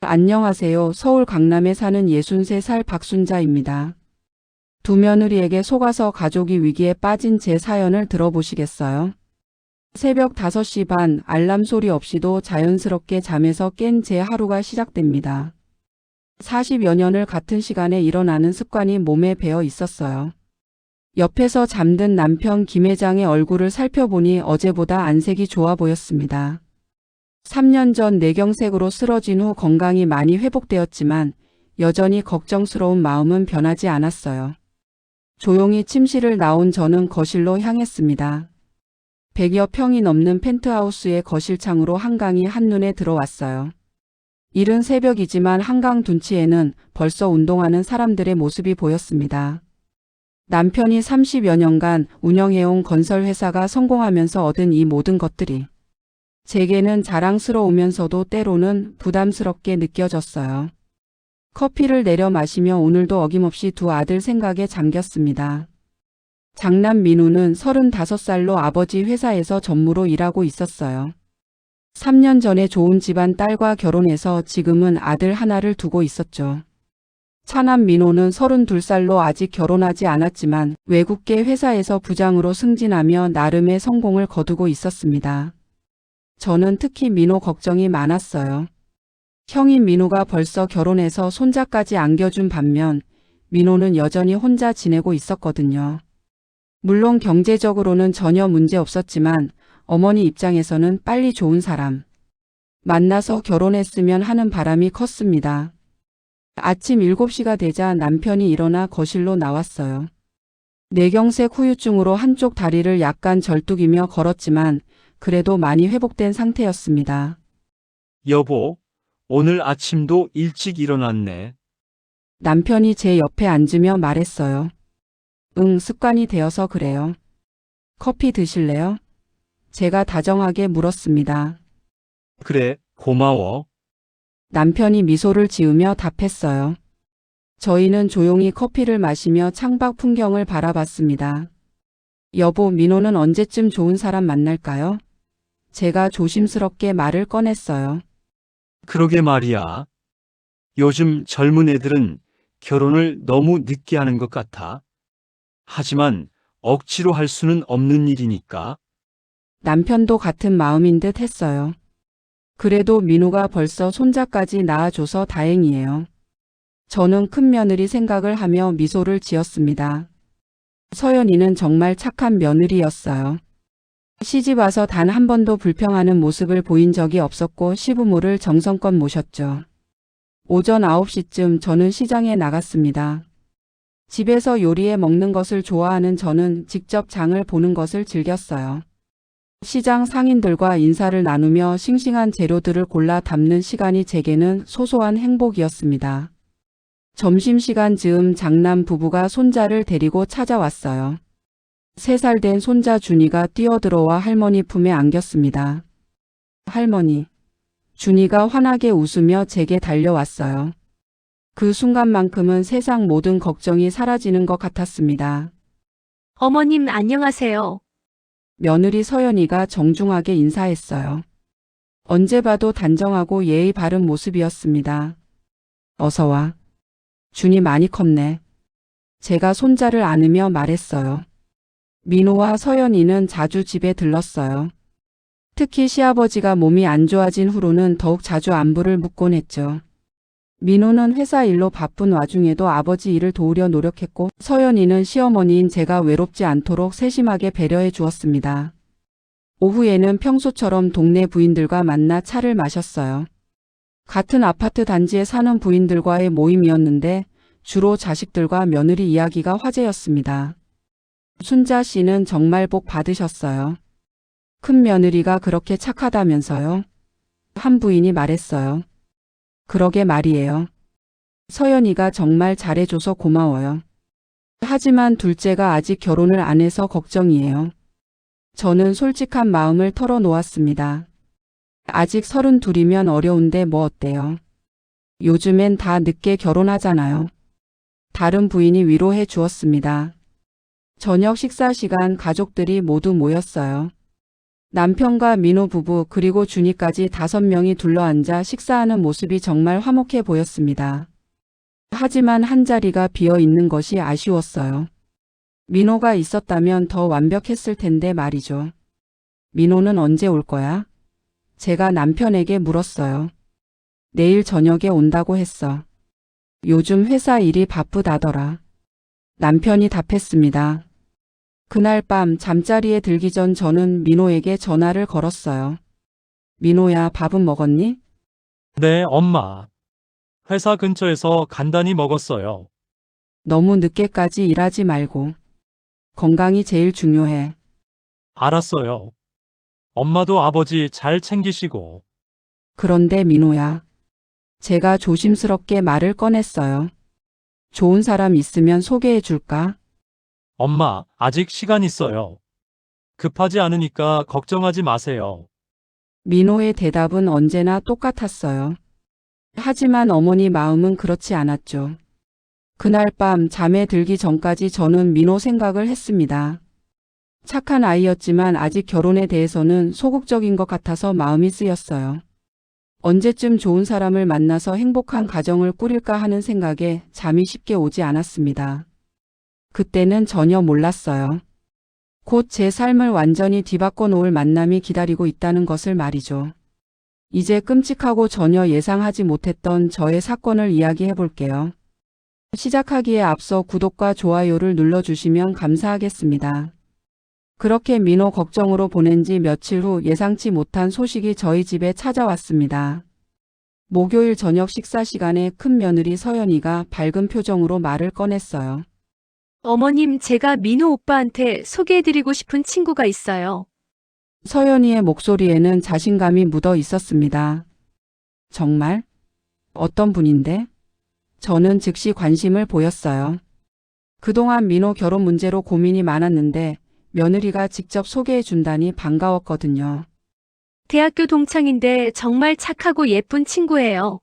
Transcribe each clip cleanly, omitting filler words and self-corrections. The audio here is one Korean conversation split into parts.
안녕하세요. 서울 강남에 사는 63살 박순자입니다. 두 며느리에게 속아서 가족이 위기에 빠진 제 사연을 들어보시겠어요? 새벽 5시 반 알람 소리 없이도 자연스럽게 잠에서 깬 제 하루가 시작됩니다. 40여 년을 같은 시간에 일어나는 습관이 몸에 배어 있었어요. 옆에서 잠든 남편 김 회장의 얼굴을 살펴보니 어제보다 안색이 좋아 보였습니다. 3년 전 뇌경색으로 쓰러진 후 건강이 많이 회복되었지만 여전히 걱정스러운 마음은 변하지 않았어요. 조용히 침실을 나온 저는 거실로 향했습니다. 100여 평이 넘는 펜트하우스의 거실창으로 한강이 한눈에 들어왔어요. 이른 새벽이지만 한강 둔치에는 벌써 운동하는 사람들의 모습이 보였습니다. 남편이 30여 년간 운영해온 건설회사가 성공하면서 얻은 이 모든 것들이 제게는 자랑스러우면서도 때로는 부담스럽게 느껴졌어요. 커피를 내려 마시며 오늘도 어김없이 두 아들 생각에 잠겼습니다. 장남 민우는 35살로 아버지 회사에서 전무로 일하고 있었어요. 3년 전에 좋은 집안 딸과 결혼해서 지금은 아들 하나를 두고 있었죠. 차남 민호는 32살로 아직 결혼하지 않았지만 외국계 회사에서 부장으로 승진하며 나름의 성공을 거두고 있었습니다. 저는 특히 민호 걱정이 많았어요. 형인 민호가 벌써 결혼해서 손자까지 안겨준 반면 민호는 여전히 혼자 지내고 있었거든요. 물론 경제적으로는 전혀 문제 없었지만 어머니 입장에서는 빨리 좋은 사람 만나서 결혼했으면 하는 바람이 컸습니다. 아침 7시가 되자 남편이 일어나 거실로 나왔어요. 뇌경색 후유증으로 한쪽 다리를 약간 절뚝이며 걸었지만 그래도 많이 회복된 상태였습니다. 여보, 오늘 아침도 일찍 일어났네. 남편이 제 옆에 앉으며 말했어요. 응, 습관이 되어서 그래요. 커피 드실래요? 제가 다정하게 물었습니다. 그래, 고마워. 남편이 미소를 지으며 답했어요. 저희는 조용히 커피를 마시며 창밖 풍경을 바라봤습니다. 여보, 민호는 언제쯤 좋은 사람 만날까요? 제가 조심스럽게 말을 꺼냈어요. 그러게 말이야. 요즘 젊은 애들은 결혼을 너무 늦게 하는 것 같아. 하지만 억지로 할 수는 없는 일이니까. 남편도 같은 마음인 듯 했어요. 그래도 민호가 벌써 손자까지 낳아줘서 다행이에요. 저는 큰며느리 생각을 하며 미소를 지었습니다. 서연이는 정말 착한 며느리였어요. 시집 와서 단 한 번도 불평하는 모습을 보인 적이 없었고 시부모를 정성껏 모셨죠. 오전 9시쯤 저는 시장에 나갔습니다. 집에서 요리해 먹는 것을 좋아하는 저는 직접 장을 보는 것을 즐겼어요. 시장 상인들과 인사를 나누며 싱싱한 재료들을 골라 담는 시간이 제게는 소소한 행복이었습니다. 점심시간 즈음 장남 부부가 손자를 데리고 찾아왔어요. 3살 된 손자 준이가 뛰어들어와 할머니 품에 안겼습니다. 할머니. 준이가 환하게 웃으며 제게 달려왔어요. 그 순간만큼은 세상 모든 걱정이 사라지는 것 같았습니다. 어머님 안녕하세요. 며느리 서연이가 정중하게 인사했어요. 언제 봐도 단정하고 예의 바른 모습이었습니다. 어서 와. 준이 많이 컸네. 제가 손자를 안으며 말했어요. 민호와 서연이는 자주 집에 들렀어요. 특히 시아버지가 몸이 안 좋아진 후로는 더욱 자주 안부를 묻곤 했죠. 민호는 회사 일로 바쁜 와중에도 아버지 일을 도우려 노력했고 서연이는 시어머니인 제가 외롭지 않도록 세심하게 배려해 주었습니다. 오후에는 평소처럼 동네 부인들과 만나 차를 마셨어요. 같은 아파트 단지에 사는 부인들과의 모임이었는데 주로 자식들과 며느리 이야기가 화제였습니다. 순자 씨는 정말 복 받으셨어요. 큰 며느리가 그렇게 착하다면서요? 한 부인이 말했어요. 그러게 말이에요. 서연이가 정말 잘해줘서 고마워요. 하지만 둘째가 아직 결혼을 안 해서 걱정이에요. 저는 솔직한 마음을 털어놓았습니다. 아직 32이면 어려운데 뭐 어때요? 요즘엔 다 늦게 결혼하잖아요. 다른 부인이 위로해 주었습니다. 저녁 식사 시간 가족들이 모두 모였어요. 남편과 민호 부부 그리고 준이까지 5명이 둘러앉아 식사하는 모습이 정말 화목해 보였습니다. 하지만 한 자리가 비어 있는 것이 아쉬웠어요. 민호가 있었다면 더 완벽했을 텐데 말이죠. 민호는 언제 올 거야? 제가 남편에게 물었어요. 내일 저녁에 온다고 했어. 요즘 회사 일이 바쁘다더라. 남편이 답했습니다. 그날 밤 잠자리에 들기 전 저는 민호에게 전화를 걸었어요. 민호야, 밥은 먹었니? 네, 엄마. 회사 근처에서 간단히 먹었어요. 너무 늦게까지 일하지 말고. 건강이 제일 중요해. 알았어요. 엄마도 아버지 잘 챙기시고. 그런데 민호야. 제가 조심스럽게 말을 꺼냈어요. 좋은 사람 있으면 소개해 줄까? 엄마, 아직 시간 있어요. 급하지 않으니까 걱정하지 마세요. 민호의 대답은 언제나 똑같았어요. 하지만 어머니 마음은 그렇지 않았죠. 그날 밤 잠에 들기 전까지 저는 민호 생각을 했습니다. 착한 아이였지만 아직 결혼에 대해서는 소극적인 것 같아서 마음이 쓰였어요. 언제쯤 좋은 사람을 만나서 행복한 가정을 꾸릴까 하는 생각에 잠이 쉽게 오지 않았습니다. 그때는 전혀 몰랐어요. 곧 제 삶을 완전히 뒤바꿔 놓을 만남이 기다리고 있다는 것을 말이죠. 이제 끔찍하고 전혀 예상하지 못했던 저의 사건을 이야기해 볼게요. 시작하기에 앞서 구독과 좋아요를 눌러주시면 감사하겠습니다. 그렇게 민호 걱정으로 보낸 지 며칠 후 예상치 못한 소식이 저희 집에 찾아왔습니다. 목요일 저녁 식사 시간에 큰 며느리 서연이가 밝은 표정으로 말을 꺼냈어요. 어머님, 제가 민호 오빠한테 소개해드리고 싶은 친구가 있어요. 서연이의 목소리에는 자신감이 묻어 있었습니다. 정말? 어떤 분인데? 저는 즉시 관심을 보였어요. 그동안 민호 결혼 문제로 고민이 많았는데 며느리가 직접 소개해 준다니 반가웠거든요. 대학교 동창인데 정말 착하고 예쁜 친구예요.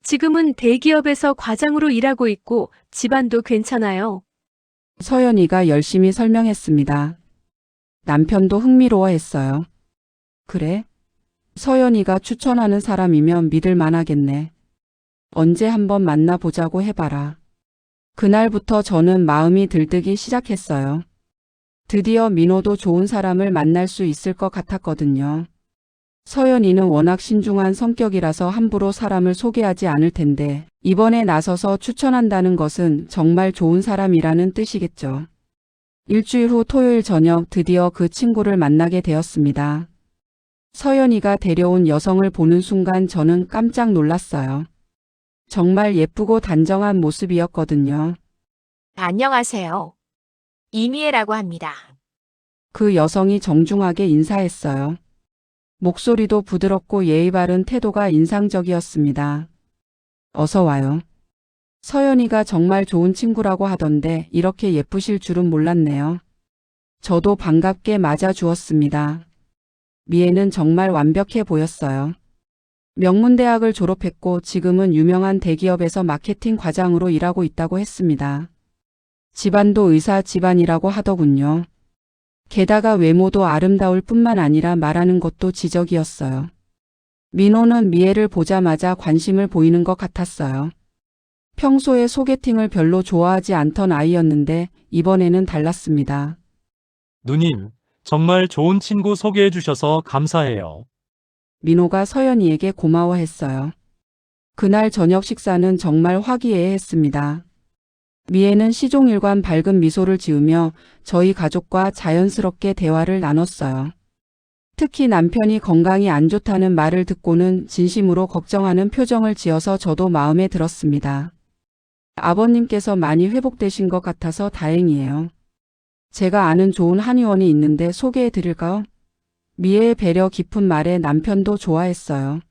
지금은 대기업에서 과장으로 일하고 있고 집안도 괜찮아요. 서연이가 열심히 설명했습니다. 남편도 흥미로워했어요. 그래? 서연이가 추천하는 사람이면 믿을 만하겠네. 언제 한번 만나보자고 해봐라. 그날부터 저는 마음이 들뜨기 시작했어요. 드디어 민호도 좋은 사람을 만날 수 있을 것 같았거든요. 서연이는 워낙 신중한 성격이라서 함부로 사람을 소개하지 않을 텐데 이번에 나서서 추천한다는 것은 정말 좋은 사람이라는 뜻이겠죠. 일주일 후 토요일 저녁 드디어 그 친구를 만나게 되었습니다. 서연이가 데려온 여성을 보는 순간 저는 깜짝 놀랐어요. 정말 예쁘고 단정한 모습이었거든요. 안녕하세요. 이미애라고 합니다. 그 여성이 정중하게 인사했어요. 목소리도 부드럽고 예의 바른 태도가 인상적이었습니다. 어서 와요. 서연이가 정말 좋은 친구라고 하던데 이렇게 예쁘실 줄은 몰랐네요. 저도 반갑게 맞아 주었습니다. 미애는 정말 완벽해 보였어요. 명문대학을 졸업했고 지금은 유명한 대기업에서 마케팅 과장으로 일하고 있다고 했습니다. 집안도 의사 집안이라고 하더군요. 게다가 외모도 아름다울 뿐만 아니라 말하는 것도 지적이었어요. 민호는 미애를 보자마자 관심을 보이는 것 같았어요. 평소에 소개팅을 별로 좋아하지 않던 아이였는데 이번에는 달랐습니다. 누님, 정말 좋은 친구 소개해 주셔서 감사해요. 민호가 서연이에게 고마워했어요. 그날 저녁 식사는 정말 화기애애했습니다. 미애는 시종일관 밝은 미소를 지으며 저희 가족과 자연스럽게 대화를 나눴어요. 특히 남편이 건강이 안 좋다는 말을 듣고는 진심으로 걱정하는 표정을 지어서 저도 마음에 들었습니다. 아버님께서 많이 회복되신 것 같아서 다행이에요. 제가 아는 좋은 한의원이 있는데 소개해 드릴까요? 미애의 배려 깊은 말에 남편도 좋아했어요.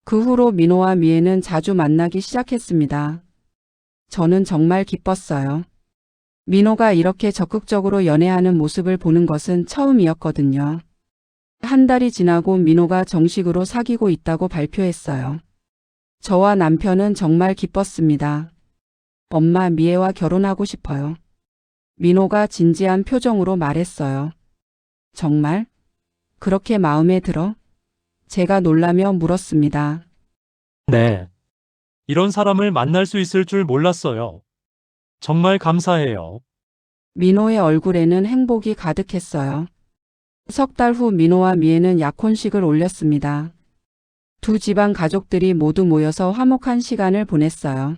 그 후로 민호와 미애는 자주 만나기 시작했습니다. 저는 정말 기뻤어요. 민호가 이렇게 적극적으로 연애하는 모습을 보는 것은 처음이었거든요. 한 달이 지나고 민호가 정식으로 사귀고 있다고 발표했어요. 저와 남편은 정말 기뻤습니다. 엄마, 미애와 결혼하고 싶어요. 민호가 진지한 표정으로 말했어요. 정말? 그렇게 마음에 들어? 제가 놀라며 물었습니다. 네. 이런 사람을 만날 수 있을 줄 몰랐어요. 정말 감사해요. 민호의 얼굴에는 행복이 가득했어요. 석 달 후 민호와 미애는 약혼식을 올렸습니다. 두 집안 가족들이 모두 모여서 화목한 시간을 보냈어요.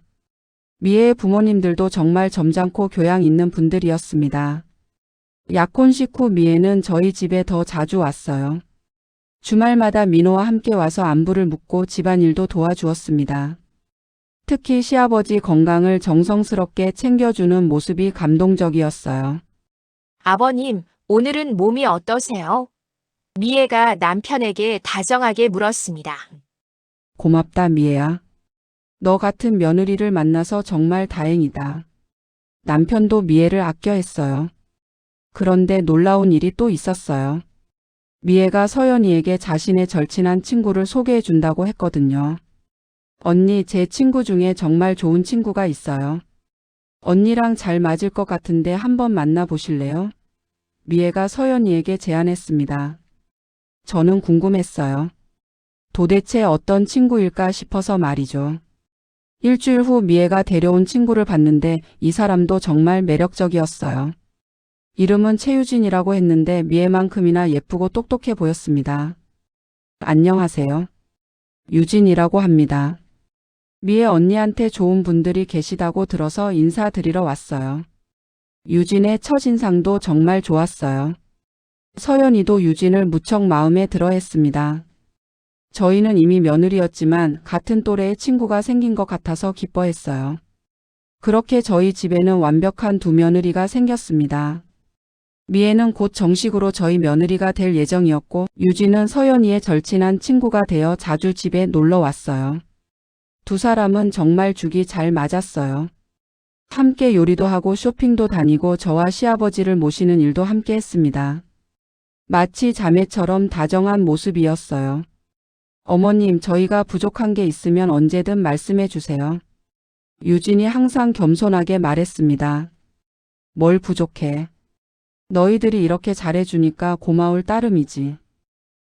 미애의 부모님들도 정말 점잖고 교양 있는 분들이었습니다. 약혼식 후 미애는 저희 집에 더 자주 왔어요. 주말마다 민호와 함께 와서 안부를 묻고 집안일도 도와주었습니다. 특히 시아버지 건강을 정성스럽게 챙겨주는 모습이 감동적이었어요. 아버님, 오늘은 몸이 어떠세요? 미애가 남편에게 다정하게 물었습니다. 고맙다, 미애야. 너 같은 며느리를 만나서 정말 다행이다. 남편도 미애를 아껴 했어요. 그런데 놀라운 일이 또 있었어요. 미애가 서연이에게 자신의 절친한 친구를 소개해 준다고 했거든요. 언니, 제 친구 중에 정말 좋은 친구가 있어요. 언니랑 잘 맞을 것 같은데 한번 만나보실래요? 미애가 서연이에게 제안했습니다. 저는 궁금했어요. 도대체 어떤 친구일까 싶어서 말이죠. 일주일 후 미애가 데려온 친구를 봤는데 이 사람도 정말 매력적이었어요. 이름은 최유진이라고 했는데 미애만큼이나 예쁘고 똑똑해 보였습니다. 안녕하세요. 유진이라고 합니다. 미애 언니한테 좋은 분들이 계시다고 들어서 인사드리러 왔어요. 유진의 첫인상도 정말 좋았어요. 서연이도 유진을 무척 마음에 들어 했습니다. 저희는 이미 며느리였지만 같은 또래의 친구가 생긴 것 같아서 기뻐했어요. 그렇게 저희 집에는 완벽한 두 며느리가 생겼습니다. 미애는 곧 정식으로 저희 며느리가 될 예정이었고 유진은 서연이의 절친한 친구가 되어 자주 집에 놀러 왔어요. 두 사람은 정말 죽이 잘 맞았어요. 함께 요리도 하고 쇼핑도 다니고 저와 시아버지를 모시는 일도 함께 했습니다. 마치 자매처럼 다정한 모습이었어요. 어머님, 저희가 부족한 게 있으면 언제든 말씀해 주세요. 유진이 항상 겸손하게 말했습니다. 뭘 부족해? 너희들이 이렇게 잘해주니까 고마울 따름이지.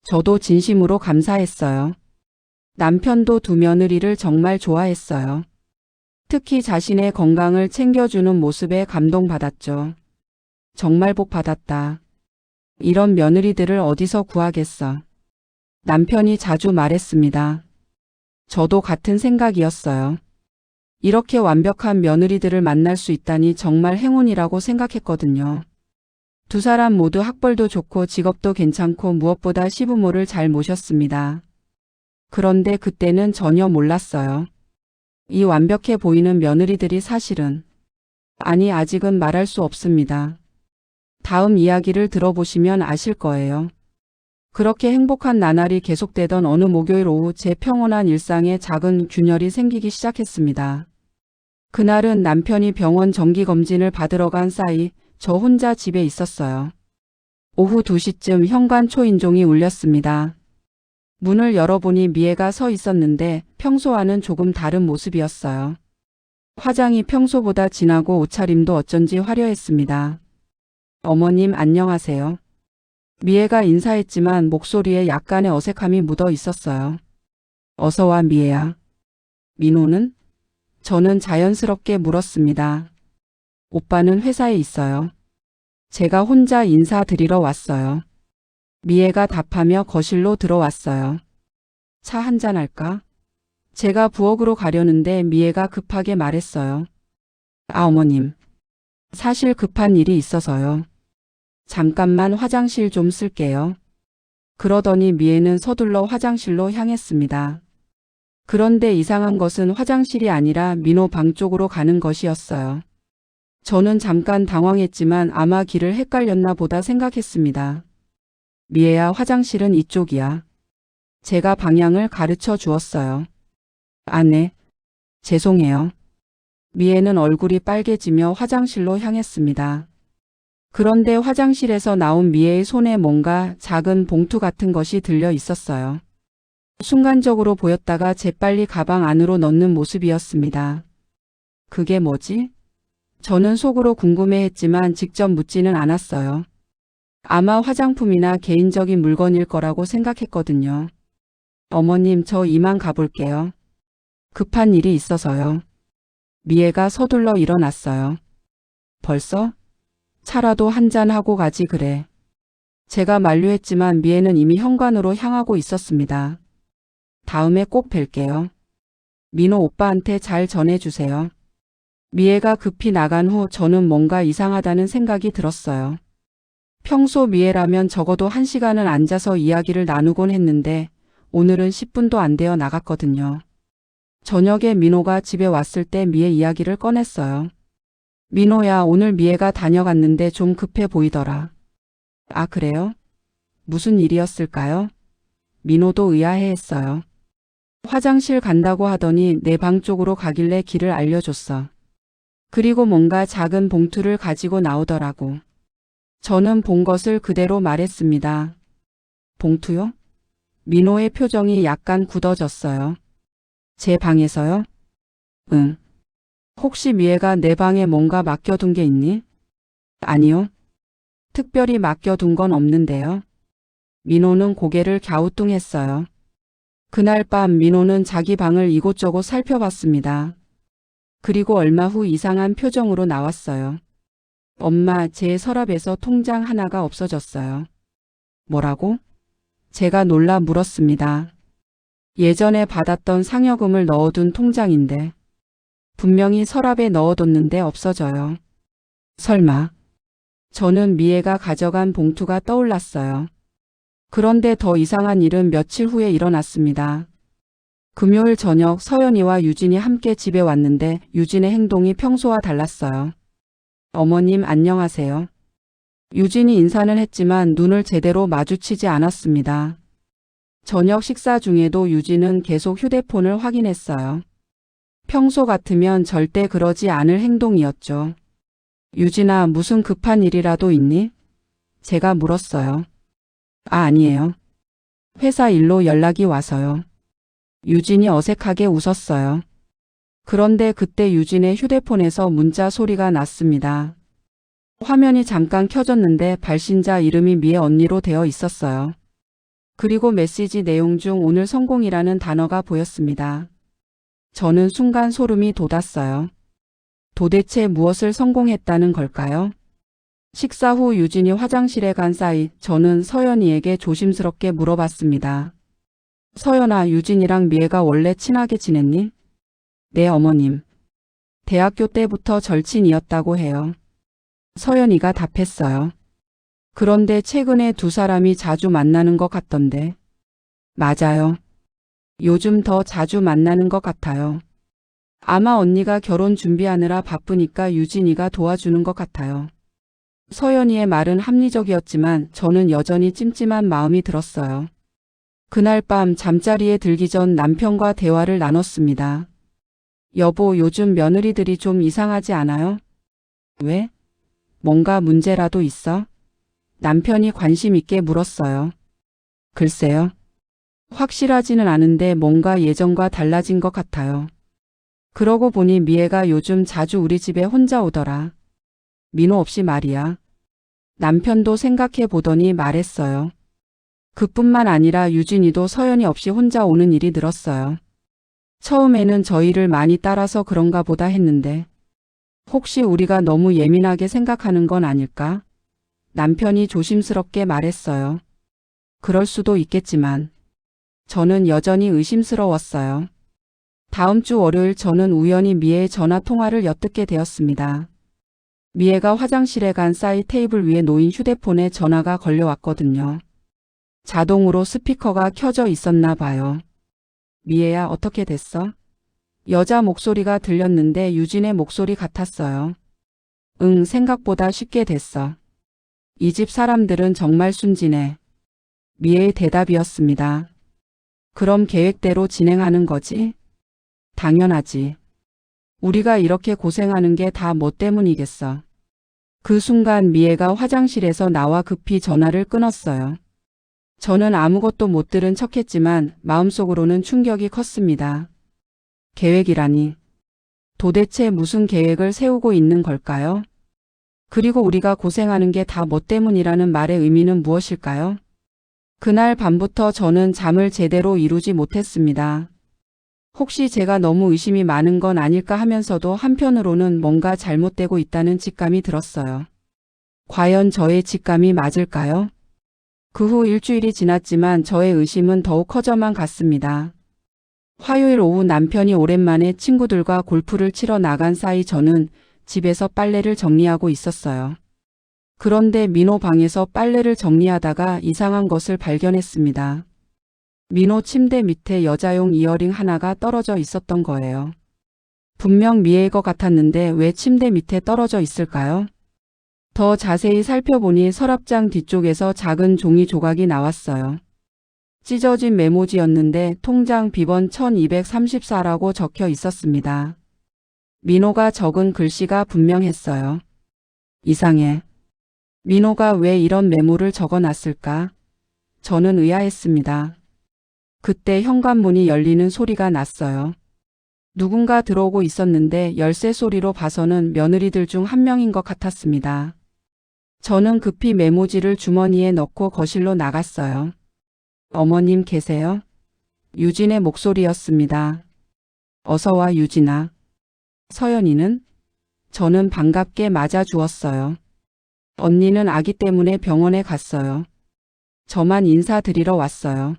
저도 진심으로 감사했어요. 남편도 두 며느리를 정말 좋아했어요. 특히 자신의 건강을 챙겨주는 모습에 감동받았죠. 정말 복 받았다. 이런 며느리들을 어디서 구하겠어. 남편이 자주 말했습니다. 저도 같은 생각이었어요. 이렇게 완벽한 며느리들을 만날 수 있다니 정말 행운이라고 생각했거든요. 두 사람 모두 학벌도 좋고 직업도 괜찮고 무엇보다 시부모를 잘 모셨습니다. 그런데 그때는 전혀 몰랐어요. 이 완벽해 보이는 며느리들이 사실은 아직은 말할 수 없습니다. 다음 이야기를 들어보시면 아실 거예요. 그렇게 행복한 나날이 계속되던 어느 목요일 오후 제 평온한 일상에 작은 균열이 생기기 시작했습니다. 그날은 남편이 병원 정기검진을 받으러 간 사이 저 혼자 집에 있었어요. 오후 2시쯤 현관 초인종이 울렸습니다. 문을 열어보니 미애가 서 있었는데 평소와는 조금 다른 모습이었어요. 화장이 평소보다 진하고 옷차림도 어쩐지 화려했습니다. 어머님, 안녕하세요. 미애가 인사했지만 목소리에 약간의 어색함이 묻어 있었어요. 어서 와, 미애야. 민호는? 저는 자연스럽게 물었습니다. 오빠는 회사에 있어요. 제가 혼자 인사드리러 왔어요. 미애가 답하며 거실로 들어왔어요. 차 한잔 할까? 제가 부엌으로 가려는데 미애가 급하게 말했어요. 어머님. 사실 급한 일이 있어서요. 잠깐만 화장실 좀 쓸게요. 그러더니 미애는 서둘러 화장실로 향했습니다. 그런데 이상한 것은 화장실이 아니라 민호 방 쪽으로 가는 것이었어요. 저는 잠깐 당황했지만 아마 길을 헷갈렸나 보다 생각했습니다. 미애야, 화장실은 이쪽이야. 제가 방향을 가르쳐 주었어요. 네. 죄송해요. 미애는 얼굴이 빨개지며 화장실로 향했습니다. 그런데 화장실에서 나온 미애의 손에 뭔가 작은 봉투 같은 것이 들려 있었어요. 순간적으로 보였다가 재빨리 가방 안으로 넣는 모습이었습니다. 그게 뭐지? 저는 속으로 궁금해했지만 직접 묻지는 않았어요. 아마 화장품이나 개인적인 물건일 거라고 생각했거든요. 어머님, 저 이만 가볼게요. 급한 일이 있어서요. 미애가 서둘러 일어났어요. 벌써? 차라도 한잔 하고 가지 그래. 제가 만류했지만 미애는 이미 현관으로 향하고 있었습니다. 다음에 꼭 뵐게요. 민호 오빠한테 잘 전해주세요. 미애가 급히 나간 후 저는 뭔가 이상하다는 생각이 들었어요. 평소 미애라면 적어도 1시간은 앉아서 이야기를 나누곤 했는데 오늘은 10분도 안 되어 나갔거든요. 저녁에 민호가 집에 왔을 때 미애 이야기를 꺼냈어요. 민호야, 오늘 미애가 다녀갔는데 좀 급해 보이더라. 아, 그래요? 무슨 일이었을까요? 민호도 의아해했어요. 화장실 간다고 하더니 내 방 쪽으로 가길래 길을 알려줬어. 그리고 뭔가 작은 봉투를 가지고 나오더라고. 저는 본 것을 그대로 말했습니다. 봉투요? 민호의 표정이 약간 굳어졌어요. 제 방에서요? 응. 혹시 미애가 내 방에 뭔가 맡겨둔 게 있니? 아니요. 특별히 맡겨둔 건 없는데요. 민호는 고개를 갸우뚱했어요. 그날 밤 민호는 자기 방을 이곳저곳 살펴봤습니다. 그리고 얼마 후 이상한 표정으로 나왔어요. 엄마, 제 서랍에서 통장 하나가 없어졌어요. 뭐라고? 제가 놀라 물었습니다. 예전에 받았던 상여금을 넣어둔 통장인데 분명히 서랍에 넣어뒀는데 없어져요. 설마. 저는 미애가 가져간 봉투가 떠올랐어요. 그런데 더 이상한 일은 며칠 후에 일어났습니다. 금요일 저녁 서연이와 유진이 함께 집에 왔는데 유진의 행동이 평소와 달랐어요. 어머님, 안녕하세요. 유진이 인사는 했지만 눈을 제대로 마주치지 않았습니다. 저녁 식사 중에도 유진은 계속 휴대폰을 확인했어요. 평소 같으면 절대 그러지 않을 행동이었죠. 유진아, 무슨 급한 일이라도 있니? 제가 물었어요. 아, 아니에요. 회사 일로 연락이 와서요. 유진이 어색하게 웃었어요. 그런데 그때 유진의 휴대폰에서 문자 소리가 났습니다. 화면이 잠깐 켜졌는데 발신자 이름이 미애 언니로 되어 있었어요. 그리고 메시지 내용 중 오늘 성공이라는 단어가 보였습니다. 저는 순간 소름이 돋았어요. 도대체 무엇을 성공했다는 걸까요? 식사 후 유진이 화장실에 간 사이 저는 서연이에게 조심스럽게 물어봤습니다. 서연아, 유진이랑 미애가 원래 친하게 지냈니? 네, 어머님. 대학교 때부터 절친이었다고 해요. 서연이가 답했어요. 그런데 최근에 두 사람이 자주 만나는 것 같던데. 맞아요. 요즘 더 자주 만나는 것 같아요. 아마 언니가 결혼 준비하느라 바쁘니까 유진이가 도와주는 것 같아요. 서연이의 말은 합리적이었지만 저는 여전히 찜찜한 마음이 들었어요. 그날 밤 잠자리에 들기 전 남편과 대화를 나눴습니다. 여보, 요즘 며느리들이 좀 이상하지 않아요? 왜? 뭔가 문제라도 있어? 남편이 관심 있게 물었어요. 글쎄요. 확실하지는 않은데 뭔가 예전과 달라진 것 같아요. 그러고 보니 미애가 요즘 자주 우리 집에 혼자 오더라. 민호 없이 말이야. 남편도 생각해 보더니 말했어요. 그뿐만 아니라 유진이도 서연이 없이 혼자 오는 일이 늘었어요. 처음에는 저희를 많이 따라서 그런가 보다 했는데 혹시 우리가 너무 예민하게 생각하는 건 아닐까? 남편이 조심스럽게 말했어요. 그럴 수도 있겠지만 저는 여전히 의심스러웠어요. 다음 주 월요일 저는 우연히 미애의 전화 통화를 엿듣게 되었습니다. 미애가 화장실에 간 사이 테이블 위에 놓인 휴대폰에 전화가 걸려왔거든요. 자동으로 스피커가 켜져 있었나 봐요. 미애야, 어떻게 됐어? 여자 목소리가 들렸는데 유진의 목소리 같았어요. 응, 생각보다 쉽게 됐어. 이 집 사람들은 정말 순진해. 미애의 대답이었습니다. 그럼 계획대로 진행하는 거지? 당연하지. 우리가 이렇게 고생하는 게 다 뭐 때문이겠어. 그 순간 미애가 화장실에서 나와 급히 전화를 끊었어요. 저는 아무것도 못 들은 척했지만 마음속으로는 충격이 컸습니다. 계획이라니. 도대체 무슨 계획을 세우고 있는 걸까요? 그리고 우리가 고생하는 게 다 뭐 때문이라는 말의 의미는 무엇일까요? 그날 밤부터 저는 잠을 제대로 이루지 못했습니다. 혹시 제가 너무 의심이 많은 건 아닐까 하면서도 한편으로는 뭔가 잘못되고 있다는 직감이 들었어요. 과연 저의 직감이 맞을까요? 그 후 일주일이 지났지만 저의 의심은 더욱 커져만 갔습니다. 화요일 오후 남편이 오랜만에 친구들과 골프를 치러 나간 사이 저는 집에서 빨래를 정리하고 있었어요. 그런데 민호 방에서 빨래를 정리하다가 이상한 것을 발견했습니다. 민호 침대 밑에 여자용 이어링 하나가 떨어져 있었던 거예요. 분명 미애의 것 같았는데 왜 침대 밑에 떨어져 있을까요? 더 자세히 살펴보니 서랍장 뒤쪽에서 작은 종이 조각이 나왔어요. 찢어진 메모지였는데 통장 비번 1234라고 적혀 있었습니다. 민호가 적은 글씨가 분명했어요. 이상해. 민호가 왜 이런 메모를 적어놨을까? 저는 의아했습니다. 그때 현관문이 열리는 소리가 났어요. 누군가 들어오고 있었는데 열쇠 소리로 봐서는 며느리들 중 한 명인 것 같았습니다. 저는 급히 메모지를 주머니에 넣고 거실로 나갔어요. 어머님 계세요? 유진의 목소리였습니다. 어서 와 유진아. 서연이는? 저는 반갑게 맞아주었어요. 언니는 아기 때문에 병원에 갔어요. 저만 인사드리러 왔어요.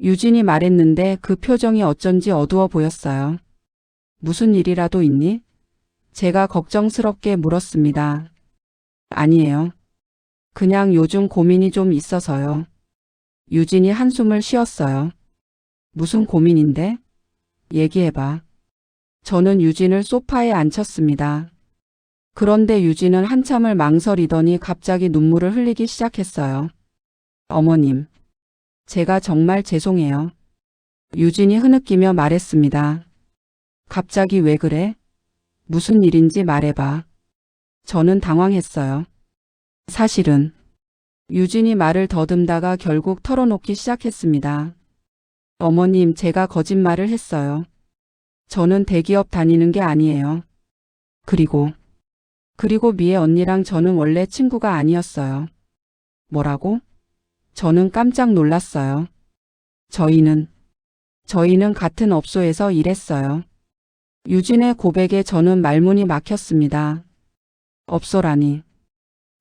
유진이 말했는데 그 표정이 어쩐지 어두워 보였어요. 무슨 일이라도 있니? 제가 걱정스럽게 물었습니다. 아니에요. 그냥 요즘 고민이 좀 있어서요. 유진이 한숨을 쉬었어요. 무슨 고민인데? 얘기해봐. 저는 유진을 소파에 앉혔습니다. 그런데 유진은 한참을 망설이더니 갑자기 눈물을 흘리기 시작했어요. 어머님, 제가 정말 죄송해요. 유진이 흐느끼며 말했습니다. 갑자기 왜 그래? 무슨 일인지 말해봐. 저는 당황했어요. 사실은 유진이 말을 더듬다가 결국 털어놓기 시작했습니다. 어머님, 제가 거짓말을 했어요. 저는 대기업 다니는 게 아니에요. 그리고 미애 언니랑 저는 원래 친구가 아니었어요. 뭐라고? 저는 깜짝 놀랐어요. 저희는 같은 업소에서 일했어요. 유진의 고백에 저는 말문이 막혔습니다. 업소라니.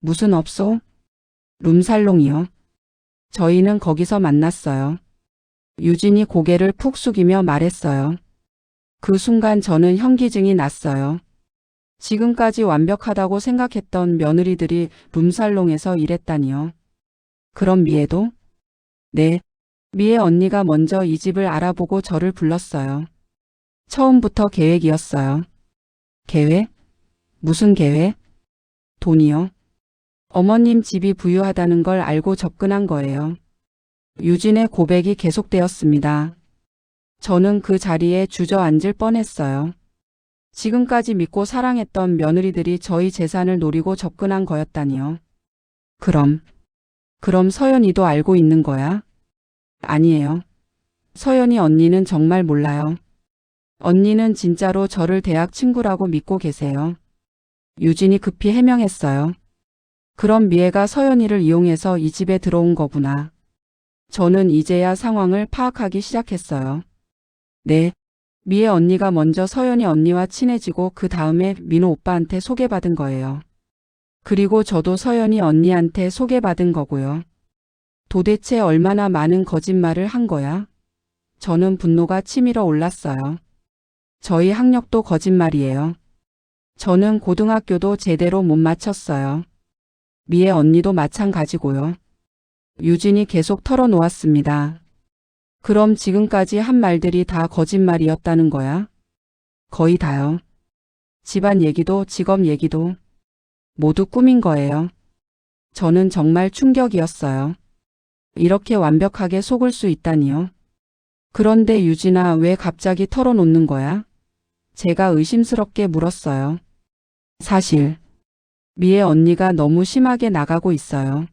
무슨 업소? 룸살롱이요. 저희는 거기서 만났어요. 유진이 고개를 푹 숙이며 말했어요. 그 순간 저는 현기증이 났어요. 지금까지 완벽하다고 생각했던 며느리들이 룸살롱에서 일했다니요. 그럼 미애도? 네. 미애 언니가 먼저 이 집을 알아보고 저를 불렀어요. 처음부터 계획이었어요. 계획? 무슨 계획? 돈이요. 어머님 집이 부유하다는 걸 알고 접근한 거예요. 유진의 고백이 계속되었습니다. 저는 그 자리에 주저앉을 뻔했어요. 지금까지 믿고 사랑했던 며느리들이 저희 재산을 노리고 접근한 거였다니요. 그럼 서연이도 알고 있는 거야? 아니에요. 서연이 언니는 정말 몰라요. 언니는 진짜로 저를 대학 친구라고 믿고 계세요. 유진이 급히 해명했어요. 그럼 미애가 서연이를 이용해서 이 집에 들어온 거구나. 저는 이제야 상황을 파악하기 시작했어요. 네. 미애 언니가 먼저 서연이 언니와 친해지고 그 다음에 민호 오빠한테 소개받은 거예요. 그리고 저도 서연이 언니한테 소개받은 거고요. 도대체 얼마나 많은 거짓말을 한 거야? 저는 분노가 치밀어 올랐어요. 저희 학력도 거짓말이에요. 저는 고등학교도 제대로 못 마쳤어요. 미애 언니도 마찬가지고요. 유진이 계속 털어놓았습니다. 그럼 지금까지 한 말들이 다 거짓말이었다는 거야? 거의 다요. 집안 얘기도 직업 얘기도 모두 꿈인 거예요. 저는 정말 충격이었어요. 이렇게 완벽하게 속을 수 있다니요. 그런데 유진아, 왜 갑자기 털어놓는 거야? 제가 의심스럽게 물었어요. 사실 미애 언니가 너무 심하게 나가고 있어요.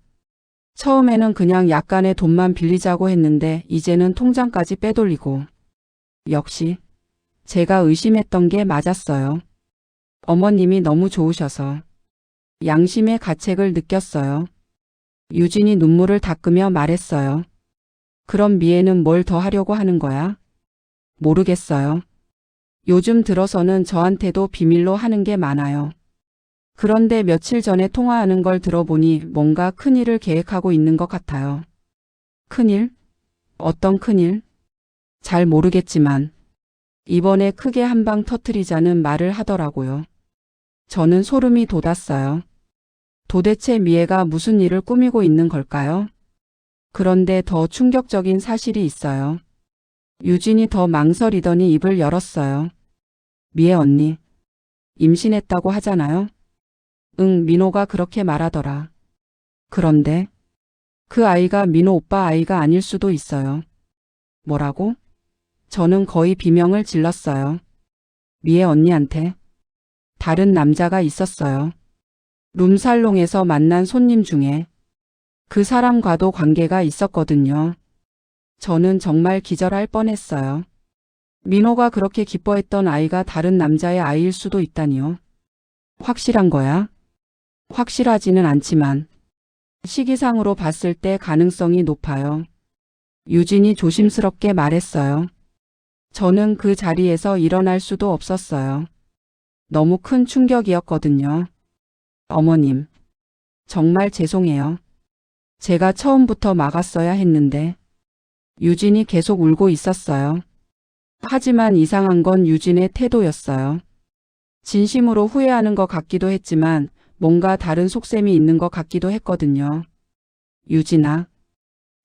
처음에는 그냥 약간의 돈만 빌리자고 했는데 이제는 통장까지 빼돌리고. 역시 제가 의심했던 게 맞았어요. 어머님이 너무 좋으셔서. 양심의 가책을 느꼈어요. 유진이 눈물을 닦으며 말했어요. 그럼 미애는 뭘 더 하려고 하는 거야? 모르겠어요. 요즘 들어서는 저한테도 비밀로 하는 게 많아요. 그런데 며칠 전에 통화하는 걸 들어보니 뭔가 큰일을 계획하고 있는 것 같아요. 큰일? 어떤 큰일? 잘 모르겠지만 이번에 크게 한 방 터뜨리자는 말을 하더라고요. 저는 소름이 돋았어요. 도대체 미애가 무슨 일을 꾸미고 있는 걸까요? 그런데 더 충격적인 사실이 있어요. 유진이 더 망설이더니 입을 열었어요. 미애 언니, 임신했다고 하잖아요? 응, 민호가 그렇게 말하더라. 그런데 그 아이가 민호 오빠 아이가 아닐 수도 있어요. 뭐라고? 저는 거의 비명을 질렀어요. 미애 언니한테 다른 남자가 있었어요. 룸살롱에서 만난 손님 중에 그 사람과도 관계가 있었거든요. 저는 정말 기절할 뻔했어요. 민호가 그렇게 기뻐했던 아이가 다른 남자의 아이일 수도 있다니요. 확실한 거야? 확실하지는 않지만 시기상으로 봤을 때 가능성이 높아요. 유진이 조심스럽게 말했어요. 저는 그 자리에서 일어날 수도 없었어요. 너무 큰 충격이었거든요. 어머님, 정말 죄송해요. 제가 처음부터 막았어야 했는데. 유진이 계속 울고 있었어요. 하지만 이상한 건 유진의 태도였어요. 진심으로 후회하는 것 같기도 했지만 뭔가 다른 속셈이 있는 것 같기도 했거든요. 유진아,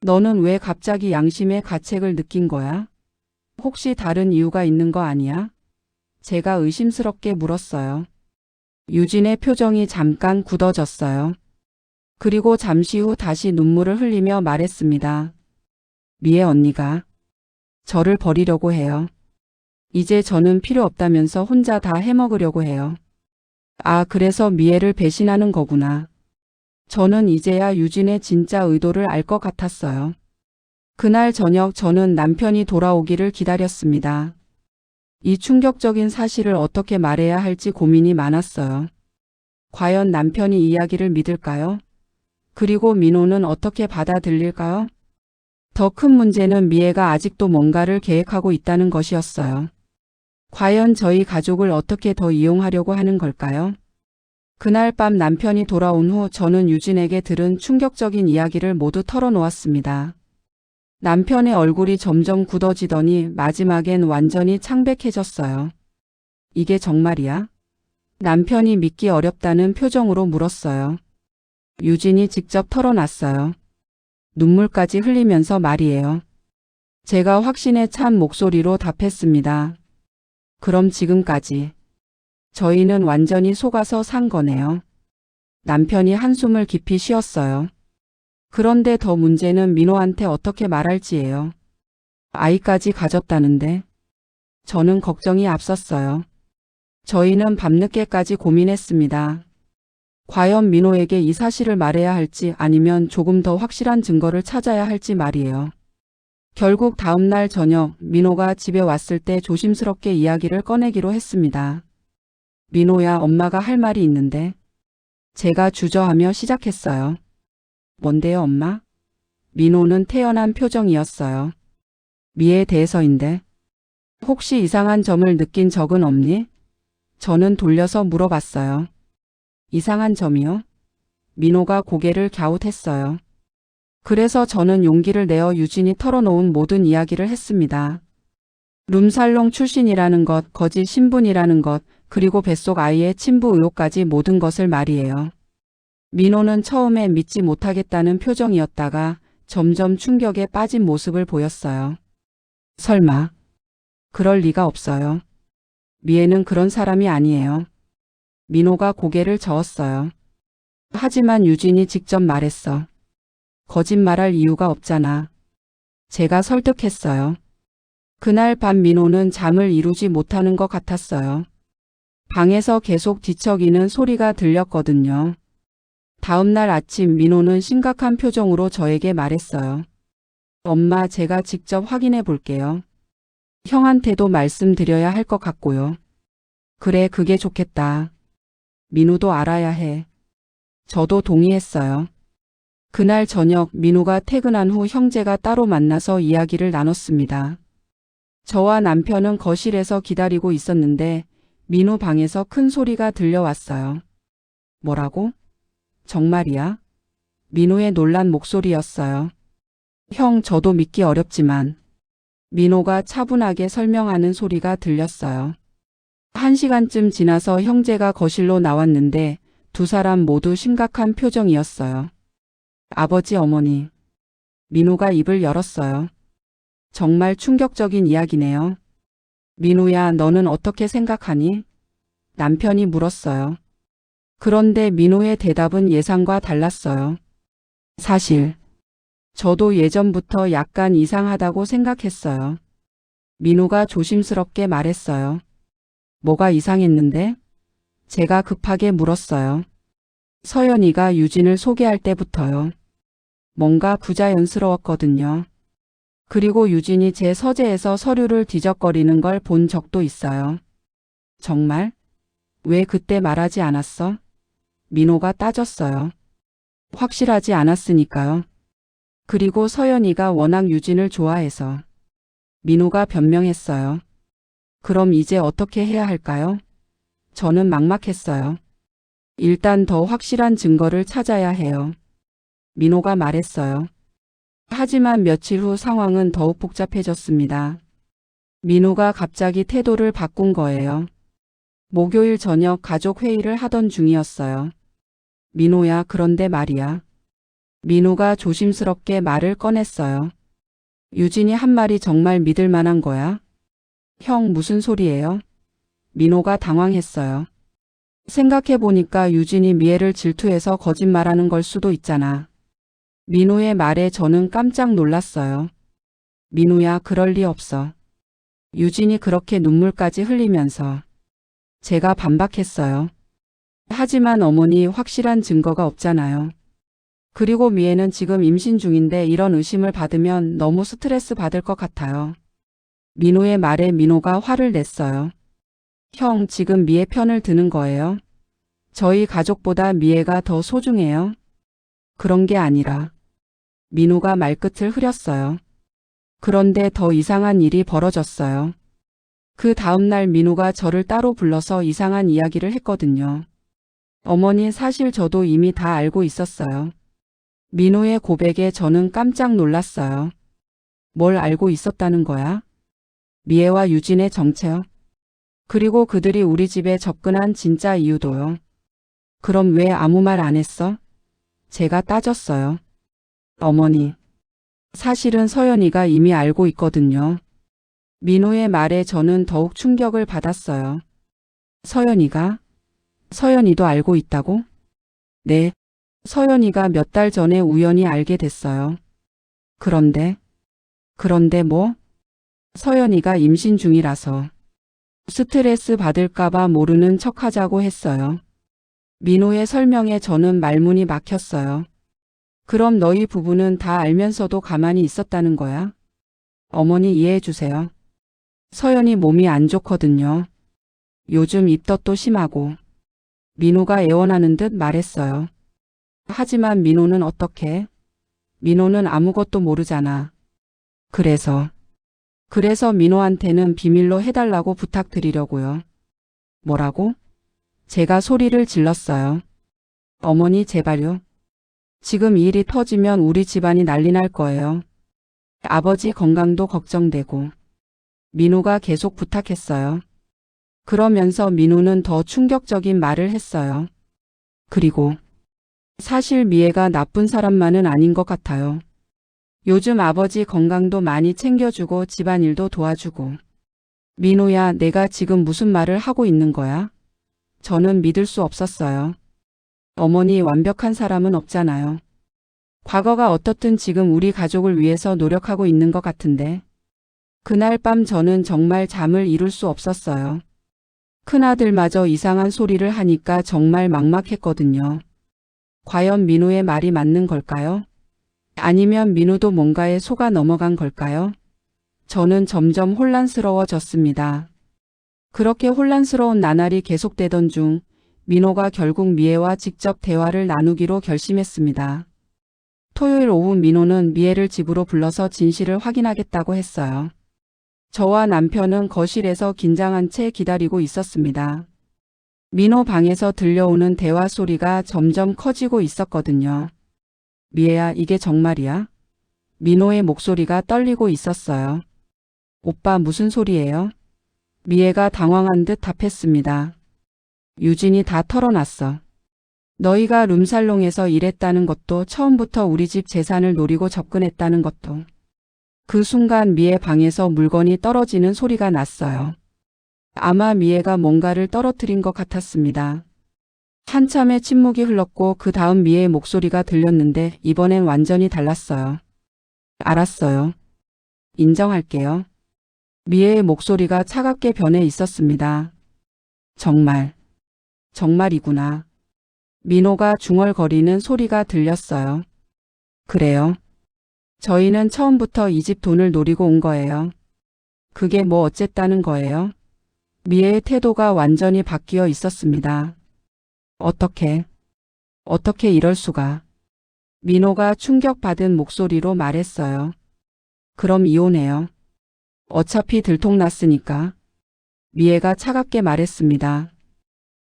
너는 왜 갑자기 양심의 가책을 느낀 거야? 혹시 다른 이유가 있는 거 아니야? 제가 의심스럽게 물었어요. 유진의 표정이 잠깐 굳어졌어요. 그리고 잠시 후 다시 눈물을 흘리며 말했습니다. 미애 언니가 저를 버리려고 해요. 이제 저는 필요 없다면서 혼자 다 해먹으려고 해요. 아, 그래서 미애를 배신하는 거구나. 저는 이제야 유진의 진짜 의도를 알 것 같았어요. 그날 저녁 저는 남편이 돌아오기를 기다렸습니다. 이 충격적인 사실을 어떻게 말해야 할지 고민이 많았어요. 과연 남편이 이야기를 믿을까요? 그리고 민호는 어떻게 받아들일까요? 더 큰 문제는 미애가 아직도 뭔가를 계획하고 있다는 것이었어요. 과연 저희 가족을 어떻게 더 이용하려고 하는 걸까요? 그날 밤 남편이 돌아온 후 저는 유진에게 들은 충격적인 이야기를 모두 털어놓았습니다. 남편의 얼굴이 점점 굳어지더니 마지막엔 완전히 창백해졌어요. 이게 정말이야? 남편이 믿기 어렵다는 표정으로 물었어요. 유진이 직접 털어놨어요. 눈물까지 흘리면서 말이에요. 제가 확신에 찬 목소리로 답했습니다. 그럼 지금까지 저희는 완전히 속아서 산 거네요. 남편이 한숨을 깊이 쉬었어요. 그런데 더 문제는 민호한테 어떻게 말할지예요. 아이까지 가졌다는데 저는 걱정이 앞섰어요. 저희는 밤늦게까지 고민했습니다. 과연 민호에게 이 사실을 말해야 할지 아니면 조금 더 확실한 증거를 찾아야 할지 말이에요. 결국 다음 날 저녁 민호가 집에 왔을 때 조심스럽게 이야기를 꺼내기로 했습니다. 민호야, 엄마가 할 말이 있는데. 제가 주저하며 시작했어요. 뭔데요, 엄마? 민호는 태연한 표정이었어요. 미애에 대해서인데. 혹시 이상한 점을 느낀 적은 없니? 저는 돌려서 물어봤어요. 이상한 점이요? 민호가 고개를 갸웃했어요. 그래서 저는 용기를 내어 유진이 털어놓은 모든 이야기를 했습니다. 룸살롱 출신이라는 것, 거짓 신분이라는 것, 그리고 뱃속 아이의 친부 의혹까지 모든 것을 말이에요. 민호는 처음에 믿지 못하겠다는 표정이었다가 점점 충격에 빠진 모습을 보였어요. 설마, 그럴 리가 없어요. 미애는 그런 사람이 아니에요. 민호가 고개를 저었어요. 하지만 유진이 직접 말했어. 거짓말할 이유가 없잖아. 제가 설득했어요. 그날 밤 민호는 잠을 이루지 못하는 것 같았어요. 방에서 계속 뒤척이는 소리가 들렸거든요. 다음 날 아침 민호는 심각한 표정으로 저에게 말했어요. 엄마, 제가 직접 확인해 볼게요. 형한테도 말씀드려야 할 것 같고요. 그래, 그게 좋겠다. 민호도 알아야 해. 저도 동의했어요. 그날 저녁 민우가 퇴근한 후 형제가 따로 만나서 이야기를 나눴습니다. 저와 남편은 거실에서 기다리고 있었는데 민우 방에서 큰 소리가 들려왔어요. 뭐라고? 정말이야? 민우의 놀란 목소리였어요. 형, 저도 믿기 어렵지만. 민호가 차분하게 설명하는 소리가 들렸어요. 1시간쯤 지나서 형제가 거실로 나왔는데 두 사람 모두 심각한 표정이었어요. 아버지, 어머니. 민호가 입을 열었어요. 정말 충격적인 이야기네요. 민호야, 너는 어떻게 생각하니? 남편이 물었어요. 그런데 민호의 대답은 예상과 달랐어요. 사실 저도 예전부터 약간 이상하다고 생각했어요. 민호가 조심스럽게 말했어요. 뭐가 이상했는데? 제가 급하게 물었어요. 서연이가 유진을 소개할 때부터요. 뭔가 부자연스러웠거든요. 그리고 유진이 제 서재에서 서류를 뒤적거리는 걸 본 적도 있어요. 정말? 왜 그때 말하지 않았어? 민호가 따졌어요. 확실하지 않았으니까요. 그리고 서연이가 워낙 유진을 좋아해서. 민호가 변명했어요. 그럼 이제 어떻게 해야 할까요? 저는 막막했어요. 일단 더 확실한 증거를 찾아야 해요. 민호가 말했어요. 하지만 며칠 후 상황은 더욱 복잡해졌습니다. 민호가 갑자기 태도를 바꾼 거예요. 목요일 저녁 가족 회의를 하던 중이었어요. 민호야, 그런데 말이야. 민호가 조심스럽게 말을 꺼냈어요. 유진이 한 말이 정말 믿을 만한 거야? 형, 무슨 소리예요? 민호가 당황했어요. 생각해보니까 유진이 미애를 질투해서 거짓말하는 걸 수도 있잖아. 민호의 말에 저는 깜짝 놀랐어요. 민호야, 그럴 리 없어. 유진이 그렇게 눈물까지 흘리면서. 제가 반박했어요. 하지만 어머니, 확실한 증거가 없잖아요. 그리고 미애는 지금 임신 중인데 이런 의심을 받으면 너무 스트레스 받을 것 같아요. 민호의 말에 민호가 화를 냈어요. 형, 지금 미애 편을 드는 거예요? 저희 가족보다 미애가 더 소중해요? 그런 게 아니라. 민호가 말끝을 흐렸어요. 그런데 더 이상한 일이 벌어졌어요. 그 다음날 민호가 저를 따로 불러서 이상한 이야기를 했거든요. 어머니, 사실 저도 이미 다 알고 있었어요. 민호의 고백에 저는 깜짝 놀랐어요. 뭘 알고 있었다는 거야? 미애와 유진의 정체요? 그리고 그들이 우리 집에 접근한 진짜 이유도요. 그럼 왜 아무 말 안 했어? 제가 따졌어요. 어머니, 사실은 서연이가 이미 알고 있거든요. 민호의 말에 저는 더욱 충격을 받았어요. 서연이가? 서연이도 알고 있다고? 네. 서연이가 몇 달 전에 우연히 알게 됐어요. 그런데 뭐? 서연이가 임신 중이라서. 스트레스 받을까봐 모르는 척하자고 했어요. 민호의 설명에 저는 말문이 막혔어요. 그럼 너희 부부는 다 알면서도 가만히 있었다는 거야? 어머니, 이해해 주세요. 서연이 몸이 안 좋거든요. 요즘 입덧도 심하고. 민호가 애원하는 듯 말했어요. 하지만 민호는 어떻게? 민호는 아무것도 모르잖아. 그래서 민호한테는 비밀로 해달라고 부탁드리려고요. 뭐라고? 제가 소리를 질렀어요. 어머니, 제발요. 지금 이 일이 터지면 우리 집안이 난리 날 거예요. 아버지 건강도 걱정되고. 민호가 계속 부탁했어요. 그러면서 민호는 더 충격적인 말을 했어요. 그리고 사실 미애가 나쁜 사람만은 아닌 것 같아요. 요즘 아버지 건강도 많이 챙겨주고 집안일도 도와주고. 민호야, 내가 지금 무슨 말을 하고 있는 거야? 저는 믿을 수 없었어요. 어머니, 완벽한 사람은 없잖아요. 과거가 어떻든 지금 우리 가족을 위해서 노력하고 있는 것 같은데. 그날 밤 저는 정말 잠을 이룰 수 없었어요. 큰아들마저 이상한 소리를 하니까 정말 막막했거든요. 과연 민호의 말이 맞는 걸까요? 아니면 민호도 뭔가에 속아 넘어간 걸까요? 저는 점점 혼란스러워졌습니다. 그렇게 혼란스러운 나날이 계속되던 중 민호가 결국 미애와 직접 대화를 나누기로 결심했습니다. 토요일 오후 민호는 미애를 집으로 불러서 진실을 확인하겠다고 했어요. 저와 남편은 거실에서 긴장한 채 기다리고 있었습니다. 민호 방에서 들려오는 대화 소리가 점점 커지고 있었거든요. 미애야, 이게 정말이야? 민호의 목소리가 떨리고 있었어요. 오빠, 무슨 소리예요? 미애가 당황한 듯 답했습니다. 유진이 다 털어놨어. 너희가 룸살롱에서 일했다는 것도, 처음부터 우리 집 재산을 노리고 접근했다는 것도. 그 순간 미애 방에서 물건이 떨어지는 소리가 났어요. 아마 미애가 뭔가를 떨어뜨린 것 같았습니다. 한참의 침묵이 흘렀고 그 다음 미애의 목소리가 들렸는데 이번엔 완전히 달랐어요. 알았어요. 인정할게요. 미애의 목소리가 차갑게 변해 있었습니다. 정말이구나. 민호가 중얼거리는 소리가 들렸어요. 그래요. 저희는 처음부터 이 집 돈을 노리고 온 거예요. 그게 뭐 어쨌다는 거예요? 미애의 태도가 완전히 바뀌어 있었습니다. 어떻게 이럴 수가. 민호가 충격받은 목소리로 말했어요. 그럼 이혼해요. 어차피 들통났으니까. 미애가 차갑게 말했습니다.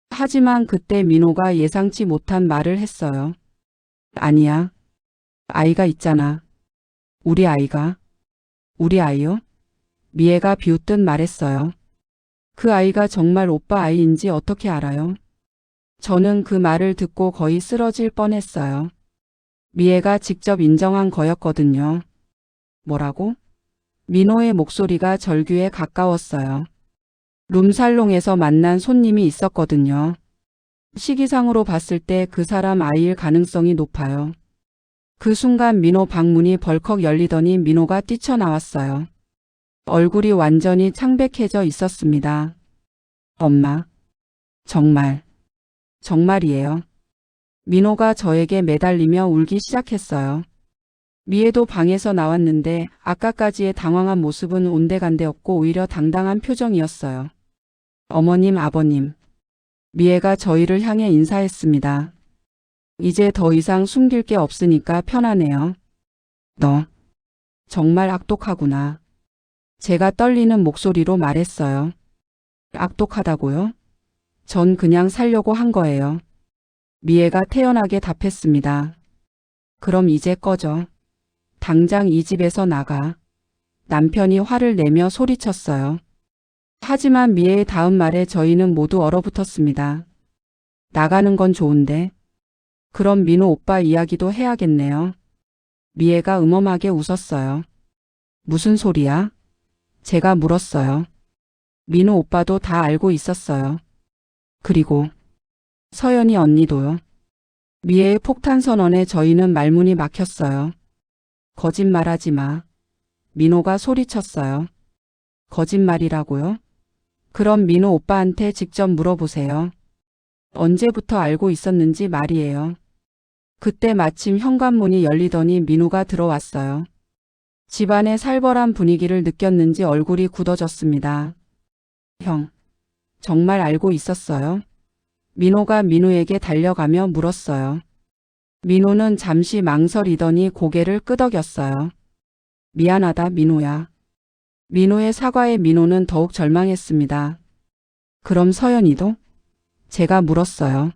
하지만 그때 민호가 예상치 못한 말을 했어요. 아니야. 아이가 있잖아. 우리 아이요? 미애가 비웃듯 말했어요. 그 아이가 정말 오빠 아이인지 어떻게 알아요? 저는 그 말을 듣고 거의 쓰러질 뻔했어요. 미애가 직접 인정한 거였거든요. 뭐라고? 민호의 목소리가 절규에 가까웠어요. 룸살롱에서 만난 손님이 있었거든요. 시기상으로 봤을 때 그 사람 아이일 가능성이 높아요. 그 순간 민호 방문이 벌컥 열리더니 민호가 뛰쳐나왔어요. 얼굴이 완전히 창백해져 있었습니다. 엄마. 정말이에요. 민호가 저에게 매달리며 울기 시작했어요. 미애도 방에서 나왔는데 아까까지의 당황한 모습은 온데간데 없고 오히려 당당한 표정이었어요. 어머님, 아버님. 미애가 저희를 향해 인사했습니다. 이제 더 이상 숨길 게 없으니까 편하네요. 너 정말 악독하구나. 제가 떨리는 목소리로 말했어요. 악독하다고요? 전 그냥 살려고 한 거예요. 미애가 태연하게 답했습니다. 그럼 이제 꺼져. 당장 이 집에서 나가. 남편이 화를 내며 소리쳤어요. 하지만 미애의 다음 말에 저희는 모두 얼어붙었습니다. 나가는 건 좋은데. 그럼 민호 오빠 이야기도 해야겠네요. 미애가 음험하게 웃었어요. 무슨 소리야? 제가 물었어요. 민호 오빠도 다 알고 있었어요. 그리고 서연이 언니도요. 미애의 폭탄 선언에 저희는 말문이 막혔어요. 거짓말하지 마. 민호가 소리쳤어요. 거짓말이라고요? 그럼 민호 오빠한테 직접 물어보세요. 언제부터 알고 있었는지 말이에요. 그때 마침 현관문이 열리더니 민호가 들어왔어요. 집안의 살벌한 분위기를 느꼈는지 얼굴이 굳어졌습니다. 형, 정말 알고 있었어요? 민호가 민우에게 달려가며 물었어요. 민호는 잠시 망설이더니 고개를 끄덕였어요. 미안하다, 민호야. 민호의 사과에 민호는 더욱 절망했습니다. 그럼 서연이도? 제가 물었어요.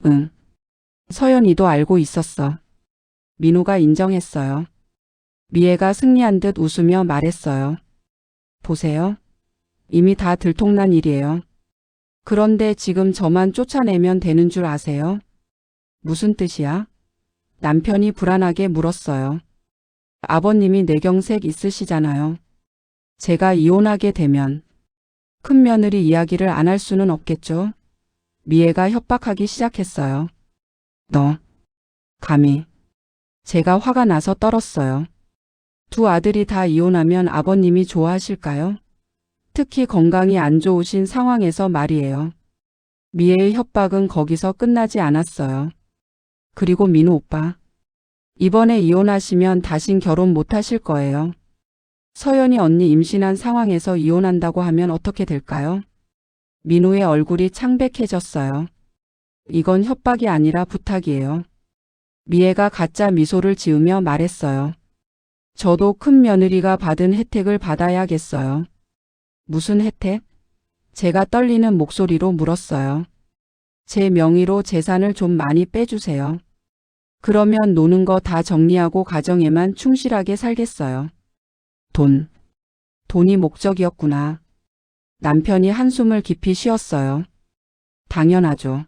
응. 서연이도 알고 있었어. 민호가 인정했어요. 미애가 승리한 듯 웃으며 말했어요. 보세요. 이미 다 들통난 일이에요. 그런데 지금 저만 쫓아내면 되는 줄 아세요? 무슨 뜻이야? 남편이 불안하게 물었어요. 아버님이 뇌경색 있으시잖아요. 제가 이혼하게 되면 큰며느리 이야기를 안 할 수는 없겠죠? 미애가 협박하기 시작했어요. 너, 감히. 제가 화가 나서 떨었어요. 두 아들이 다 이혼하면 아버님이 좋아하실까요? 특히 건강이 안 좋으신 상황에서 말이에요. 미애의 협박은 거기서 끝나지 않았어요. 그리고 민호 오빠. 이번에 이혼하시면 다신 결혼 못 하실 거예요. 서연이 언니 임신한 상황에서 이혼한다고 하면 어떻게 될까요? 민호의 얼굴이 창백해졌어요. 이건 협박이 아니라 부탁이에요. 미애가 가짜 미소를 지으며 말했어요. 저도 큰 며느리가 받은 혜택을 받아야겠어요. 무슨 혜택? 제가 떨리는 목소리로 물었어요. 제 명의로 재산을 좀 많이 빼주세요. 그러면 노는 거 다 정리하고 가정에만 충실하게 살겠어요. 돈이 목적이었구나. 남편이 한숨을 깊이 쉬었어요. 당연하죠.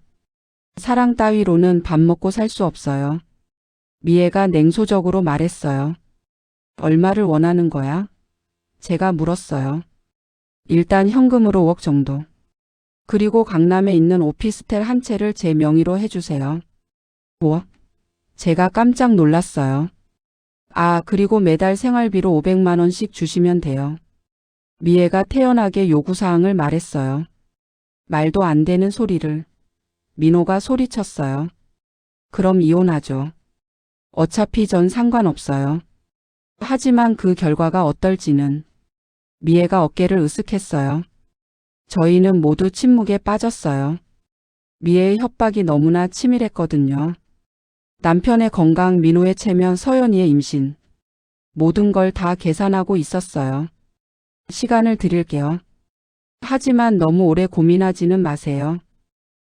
사랑 따위로는 밥 먹고 살 수 없어요. 미애가 냉소적으로 말했어요. 얼마를 원하는 거야? 제가 물었어요. 일단 현금으로 5억 정도. 그리고 강남에 있는 오피스텔 한 채를 제 명의로 해주세요. 5억? 제가 깜짝 놀랐어요. 아, 그리고 매달 생활비로 500만 원씩 주시면 돼요. 미애가 태연하게 요구사항을 말했어요. 말도 안 되는 소리를. 민호가 소리쳤어요. 그럼 이혼하죠. 어차피 전 상관없어요. 하지만 그 결과가 어떨지는. 미애가 어깨를 으쓱했어요. 저희는 모두 침묵에 빠졌어요. 미애의 협박이 너무나 치밀했거든요. 남편의 건강, 민호의 체면, 서연이의 임신. 모든 걸 다 계산하고 있었어요. 시간을 드릴게요. 하지만 너무 오래 고민하지는 마세요.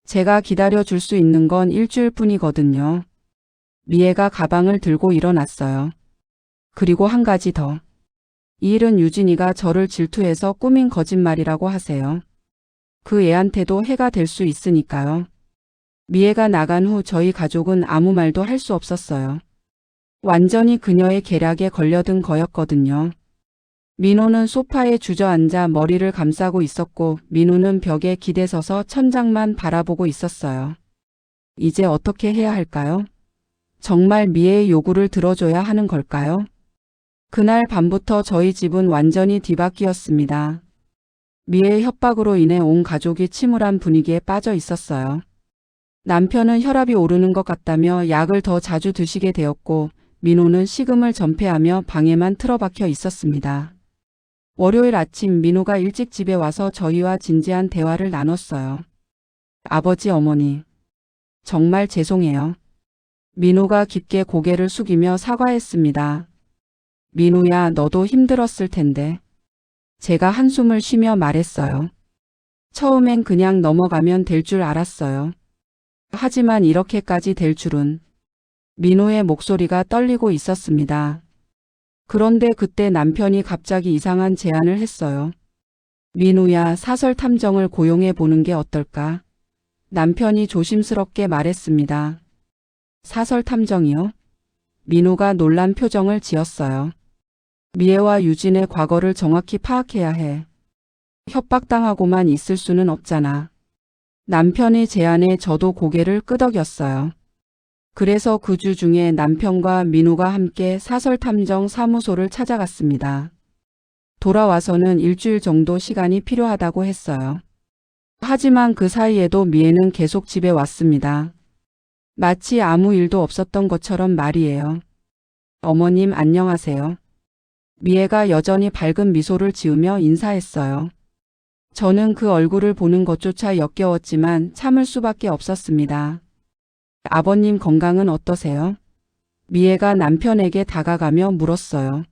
제가 기다려줄 수 있는 건 일주일 뿐이거든요. 미애가 가방을 들고 일어났어요. 그리고 한 가지 더. 이 일은 유진이가 저를 질투해서 꾸민 거짓말이라고 하세요. 그 애한테도 해가 될 수 있으니까요. 미애가 나간 후 저희 가족은 아무 말도 할 수 없었어요. 완전히 그녀의 계략에 걸려든 거였거든요. 민호는 소파에 주저앉아 머리를 감싸고 있었고 민호는 벽에 기대서서 천장만 바라보고 있었어요. 이제 어떻게 해야 할까요? 정말 미애의 요구를 들어줘야 하는 걸까요? 그날 밤부터 저희 집은 완전히 뒤바뀌었습니다. 미애의 협박으로 인해 온 가족이 침울한 분위기에 빠져 있었어요. 남편은 혈압이 오르는 것 같다며 약을 더 자주 드시게 되었고 민호는 식음을 전폐하며 방에만 틀어박혀 있었습니다. 월요일 아침 민호가 일찍 집에 와서 저희와 진지한 대화를 나눴어요. 아버지, 어머니. 정말 죄송해요. 민호가 깊게 고개를 숙이며 사과했습니다. 민호야, 너도 힘들었을 텐데. 제가 한숨을 쉬며 말했어요. 처음엔 그냥 넘어가면 될 줄 알았어요. 하지만 이렇게까지 될 줄은. 민호의 목소리가 떨리고 있었습니다. 그런데 그때 남편이 갑자기 이상한 제안을 했어요. 민호야, 사설 탐정을 고용해 보는 게 어떨까? 남편이 조심스럽게 말했습니다. 사설 탐정이요? 민호가 놀란 표정을 지었어요. 미애와 유진의 과거를 정확히 파악해야 해. 협박당하고만 있을 수는 없잖아. 남편의 제안에 저도 고개를 끄덕였어요. 그래서 그 주 중에 남편과 민호가 함께 사설탐정 사무소를 찾아갔습니다. 돌아와서는 일주일 정도 시간이 필요하다고 했어요. 하지만 그 사이에도 미애는 계속 집에 왔습니다. 마치 아무 일도 없었던 것처럼 말이에요. 어머님, 안녕하세요. 미애가 여전히 밝은 미소를 지으며 인사했어요. 저는 그 얼굴을 보는 것조차 역겨웠지만 참을 수밖에 없었습니다. 아버님 건강은 어떠세요? 미애가 남편에게 다가가며 물었어요.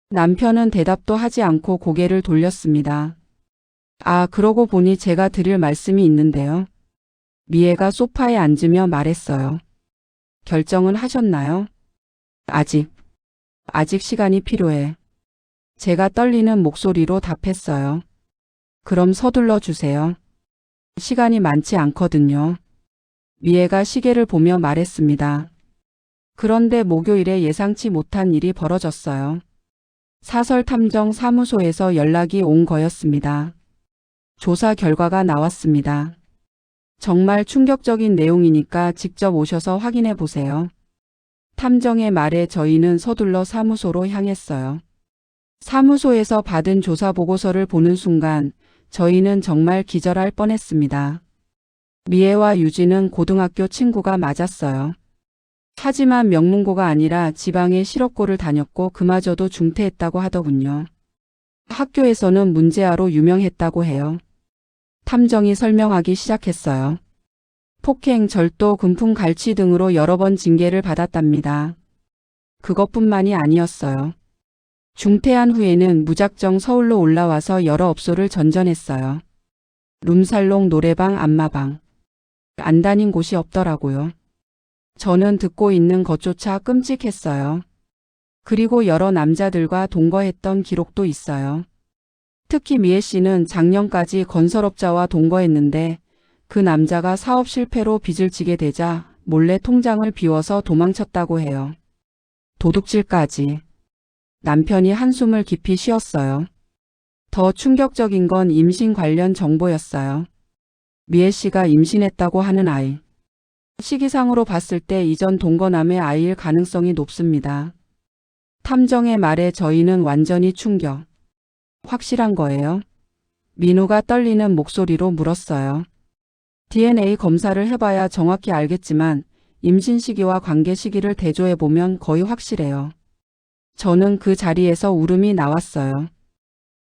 남편은 대답도 하지 않고 고개를 돌렸습니다. 아, 그러고 보니 제가 드릴 말씀이 있는데요. 미애가 소파에 앉으며 말했어요. 결정은 하셨나요? 아직 시간이 필요해. 제가 떨리는 목소리로 답했어요. 그럼 서둘러 주세요. 시간이 많지 않거든요. 미애가 시계를 보며 말했습니다. 그런데 목요일에 예상치 못한 일이 벌어졌어요. 사설탐정 사무소에서 연락이 온 거였습니다. 조사 결과가 나왔습니다. 정말 충격적인 내용이니까 직접 오셔서 확인해 보세요. 탐정의 말에 저희는 서둘러 사무소로 향했어요. 사무소에서 받은 조사 보고서를 보는 순간 저희는 정말 기절할 뻔했습니다. 미애와 유진은 고등학교 친구가 맞았어요. 하지만 명문고가 아니라 지방의 실업고를 다녔고 그마저도 중퇴했다고 하더군요. 학교에서는 문제아로 유명했다고 해요. 탐정이 설명하기 시작했어요. 폭행, 절도, 금품 갈취 등으로 여러 번 징계를 받았답니다. 그것뿐만이 아니었어요. 중퇴한 후에는 무작정 서울로 올라와서 여러 업소를 전전했어요. 룸살롱, 노래방, 안마방. 안 다닌 곳이 없더라고요. 저는 듣고 있는 것조차 끔찍했어요. 그리고 여러 남자들과 동거했던 기록도 있어요. 특히 미애 씨는 작년까지 건설업자와 동거했는데 그 남자가 사업 실패로 빚을 지게 되자 몰래 통장을 비워서 도망쳤다고 해요. 도둑질까지. 남편이 한숨을 깊이 쉬었어요. 더 충격적인 건 임신 관련 정보였어요. 미애 씨가 임신했다고 하는 아이. 시기상으로 봤을 때 이전 동거남의 아이일 가능성이 높습니다. 탐정의 말에 저희는 완전히 충격. 확실한 거예요? 민호가 떨리는 목소리로 물었어요. DNA 검사를 해봐야 정확히 알겠지만 임신 시기와 관계 시기를 대조해보면 거의 확실해요. 저는 그 자리에서 울음이 나왔어요.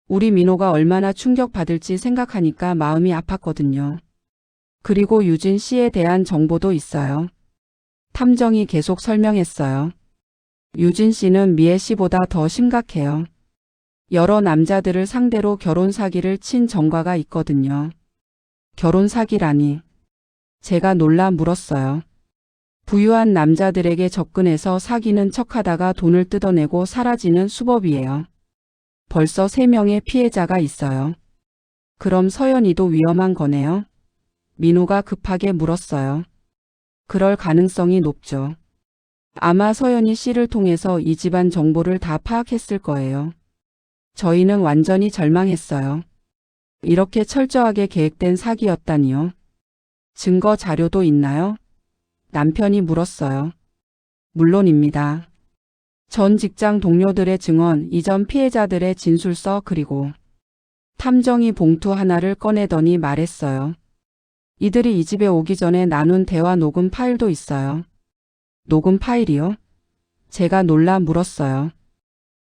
우리 민호가 얼마나 충격받을지 생각하니까 마음이 아팠거든요. 그리고 유진 씨에 대한 정보도 있어요. 탐정이 계속 설명했어요. 유진 씨는 미애 씨보다 더 심각해요. 여러 남자들을 상대로 결혼 사기를 친 전과가 있거든요. 결혼 사기라니. 제가 놀라 물었어요. 부유한 남자들에게 접근해서 사귀는 척하다가 돈을 뜯어내고 사라지는 수법이에요. 벌써 3명의 피해자가 있어요. 그럼 서연이도 위험한 거네요? 민호가 급하게 물었어요. 그럴 가능성이 높죠. 아마 서연이 씨를 통해서 이 집안 정보를 다 파악했을 거예요. 저희는 완전히 절망했어요. 이렇게 철저하게 계획된 사기였다니요. 증거 자료도 있나요? 남편이 물었어요. 물론입니다. 전 직장 동료들의 증언, 이전 피해자들의 진술서 그리고 탐정이 봉투 하나를 꺼내더니 말했어요. 이들이 이 집에 오기 전에 나눈 대화 녹음 파일도 있어요. 녹음 파일이요? 제가 놀라 물었어요.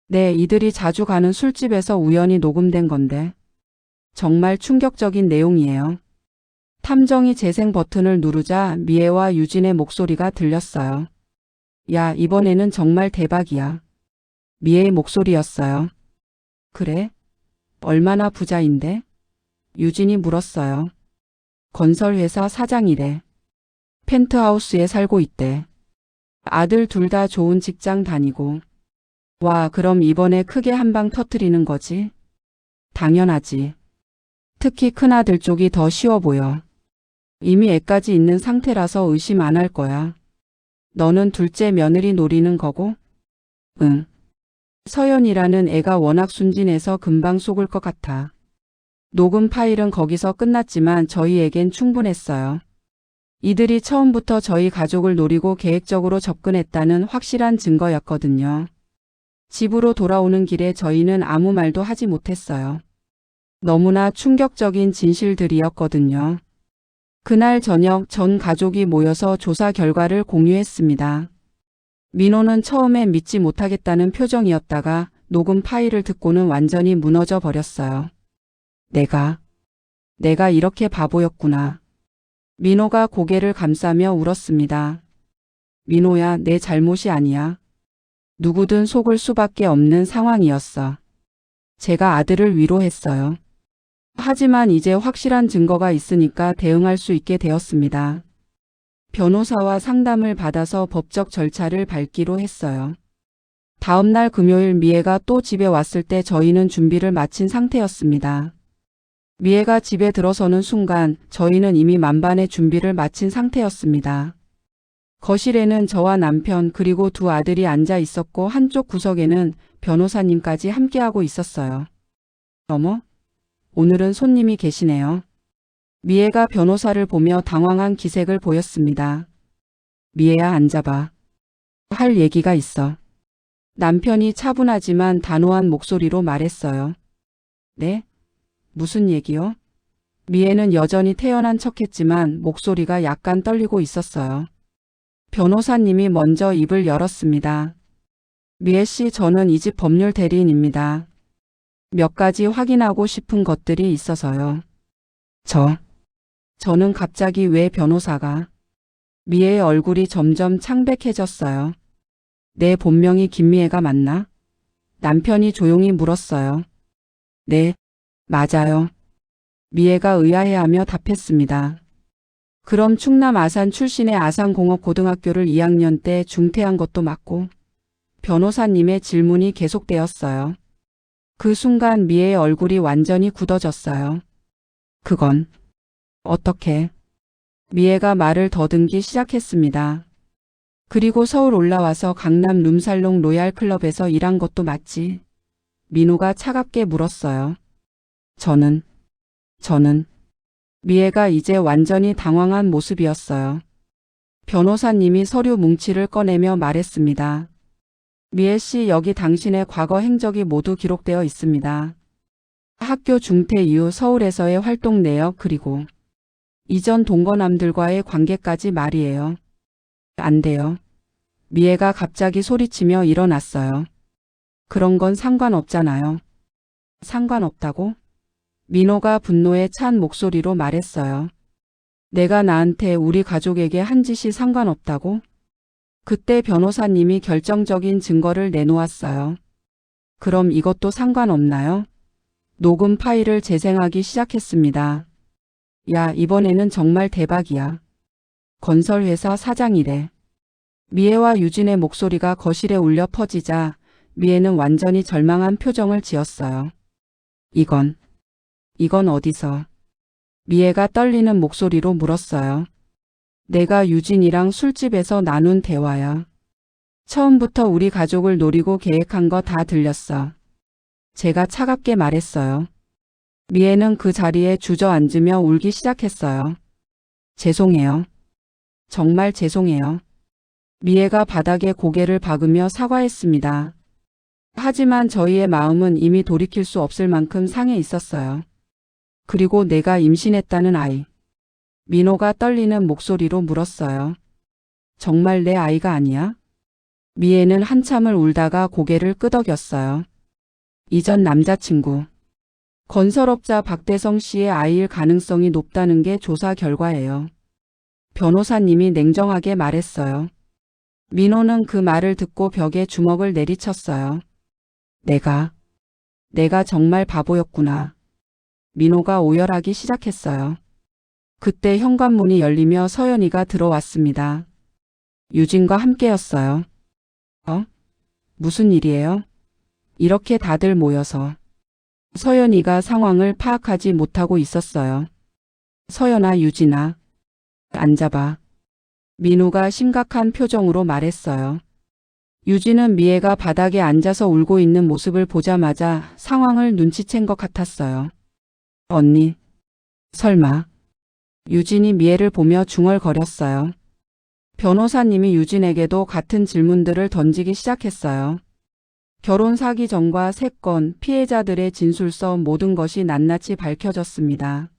네, 이들이 자주 가는 술집에서 우연히 녹음된 건데 정말 충격적인 내용이에요. 탐정이 재생 버튼을 누르자 미애와 유진의 목소리가 들렸어요. 야, 이번에는 정말 대박이야. 미애의 목소리였어요. 그래? 얼마나 부자인데? 유진이 물었어요. 건설회사 사장이래. 펜트하우스에 살고 있대. 아들 둘 다 좋은 직장 다니고. 와, 그럼 이번에 크게 한 방 터뜨리는 거지? 당연하지. 특히 큰아들 쪽이 더 쉬워 보여. 이미 애까지 있는 상태라서 의심 안 할 거야. 너는 둘째 며느리 노리는 거고? 응. 서연이라는 애가 워낙 순진해서 금방 속을 것 같아. 녹음 파일은 거기서 끝났지만 저희에겐 충분했어요. 이들이 처음부터 저희 가족을 노리고 계획적으로 접근했다는 확실한 증거였거든요. 집으로 돌아오는 길에 저희는 아무 말도 하지 못했어요. 너무나 충격적인 진실들이었거든요. 그날 저녁 전 가족이 모여서 조사 결과를 공유했습니다. 민호는 처음에 믿지 못하겠다는 표정이었다가 녹음 파일을 듣고는 완전히 무너져 버렸어요. 내가 이렇게 바보였구나. 민호가 고개를 감싸며 울었습니다. 민호야, 내 잘못이 아니야. 누구든 속을 수밖에 없는 상황이었어. 제가 아들을 위로했어요. 하지만 이제 확실한 증거가 있으니까 대응할 수 있게 되었습니다. 변호사와 상담을 받아서 법적 절차를 밟기로 했어요. 다음 날 금요일 미애가 또 집에 왔을 때 저희는 준비를 마친 상태였습니다. 미애가 집에 들어서는 순간 저희는 이미 만반의 준비를 마친 상태였습니다. 거실에는 저와 남편 그리고 두 아들이 앉아 있었고 한쪽 구석에는 변호사님까지 함께하고 있었어요. 어머? 오늘은 손님이 계시네요. 미애가 변호사를 보며 당황한 기색을 보였습니다. 미애야, 앉아봐. 할 얘기가 있어. 남편이 차분하지만 단호한 목소리로 말했어요. 네? 무슨 얘기요? 미애는 여전히 태연한 척했지만 목소리가 약간 떨리고 있었어요. 변호사님이 먼저 입을 열었습니다. 미애 씨, 저는 이 집 법률 대리인입니다. 몇 가지 확인하고 싶은 것들이 있어서요. 저는 갑자기 왜 변호사가? 미애의 얼굴이 점점 창백해졌어요. 내 본명이 김미애가 맞나? 남편이 조용히 물었어요. 네, 맞아요. 미애가 의아해하며 답했습니다. 그럼 충남 아산 출신의 아산공업고등학교를 2학년 때 중퇴한 것도 맞고? 변호사님의 질문이 계속되었어요. 그 순간 미애의 얼굴이 완전히 굳어졌어요. 그건 어떻게? 미애가 말을 더듬기 시작했습니다. 그리고 서울 올라와서 강남 룸살롱 로얄클럽에서 일한 것도 맞지? 민호가 차갑게 물었어요. 저는 미애가 이제 완전히 당황한 모습이었어요. 변호사님이 서류 뭉치를 꺼내며 말했습니다. 미애 씨, 여기 당신의 과거 행적이 모두 기록되어 있습니다. 학교 중퇴 이후 서울에서의 활동 내역 그리고 이전 동거남들과의 관계까지 말이에요. 안 돼요. 미애가 갑자기 소리치며 일어났어요. 그런 건 상관없잖아요. 상관없다고? 민호가 분노에 찬 목소리로 말했어요. 내가 나한테 우리 가족에게 한 짓이 상관없다고? 그때 변호사님이 결정적인 증거를 내놓았어요. 그럼 이것도 상관없나요? 녹음 파일을 재생하기 시작했습니다. 야, 이번에는 정말 대박이야. 건설회사 사장이래. 미애와 유진의 목소리가 거실에 울려 퍼지자 미애는 완전히 절망한 표정을 지었어요. 이건 어디서? 미애가 떨리는 목소리로 물었어요. 내가 유진이랑 술집에서 나눈 대화야. 처음부터 우리 가족을 노리고 계획한 거 다 들렸어. 제가 차갑게 말했어요. 미애는 그 자리에 주저앉으며 울기 시작했어요. 죄송해요. 정말 죄송해요. 미애가 바닥에 고개를 박으며 사과했습니다. 하지만 저희의 마음은 이미 돌이킬 수 없을 만큼 상해 있었어요. 그리고 내가 임신했다는 아이. 민호가 떨리는 목소리로 물었어요. 정말 내 아이가 아니야? 미애는 한참을 울다가 고개를 끄덕였어요. 이전 남자친구. 건설업자 박대성 씨의 아이일 가능성이 높다는 게 조사 결과예요. 변호사님이 냉정하게 말했어요. 민호는 그 말을 듣고 벽에 주먹을 내리쳤어요. 내가 정말 바보였구나. 민호가 오열하기 시작했어요. 그때 현관문이 열리며 서연이가 들어왔습니다. 유진과 함께였어요. 무슨 일이에요? 이렇게 다들 모여서. 서연이가 상황을 파악하지 못하고 있었어요. 서연아, 유진아, 앉아봐. 민호가 심각한 표정으로 말했어요. 유진은 미애가 바닥에 앉아서 울고 있는 모습을 보자마자 상황을 눈치챈 것 같았어요. 언니, 설마. 유진이 미애를 보며 중얼거렸어요. 변호사님이 유진에게도 같은 질문들을 던지기 시작했어요. 결혼 사기 전과 3건, 피해자들의 진술서 모든 것이 낱낱이 밝혀졌습니다.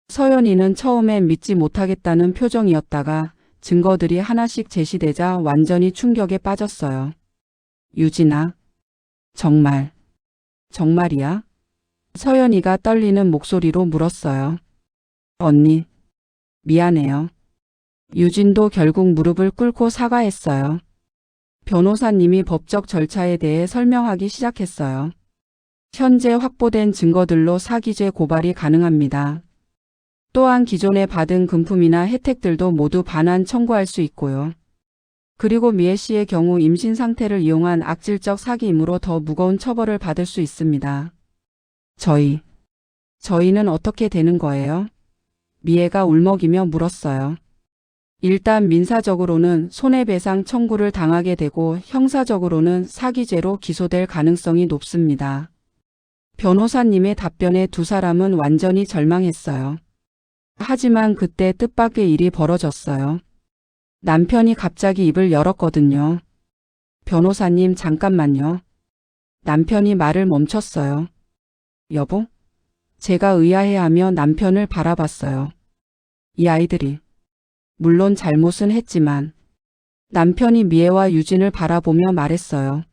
서연이는 처음엔 믿지 못하겠다는 표정이었다가 증거들이 하나씩 제시되자 완전히 충격에 빠졌어요. 유진아, 정말이야? 서연이가 떨리는 목소리로 물었어요. 언니, 미안해요. 유진도 결국 무릎을 꿇고 사과했어요. 변호사님이 법적 절차에 대해 설명하기 시작했어요. 현재 확보된 증거들로 사기죄 고발이 가능합니다. 또한 기존에 받은 금품이나 혜택들도 모두 반환 청구할 수 있고요. 그리고 미애 씨의 경우 임신 상태를 이용한 악질적 사기이므로 더 무거운 처벌을 받을 수 있습니다. 저희는 어떻게 되는 거예요? 미애가 울먹이며 물었어요. 일단 민사적으로는 손해배상 청구를 당하게 되고 형사적으로는 사기죄로 기소될 가능성이 높습니다. 변호사님의 답변에 두 사람은 완전히 절망했어요. 하지만 그때 뜻밖의 일이 벌어졌어요. 남편이 갑자기 입을 열었거든요. 변호사님, 잠깐만요. 남편이 말을 멈췄어요. 여보? 제가 의아해하며 남편을 바라봤어요. 이 아이들이 물론 잘못은 했지만 남편이 미애와 유진을 바라보며 말했어요.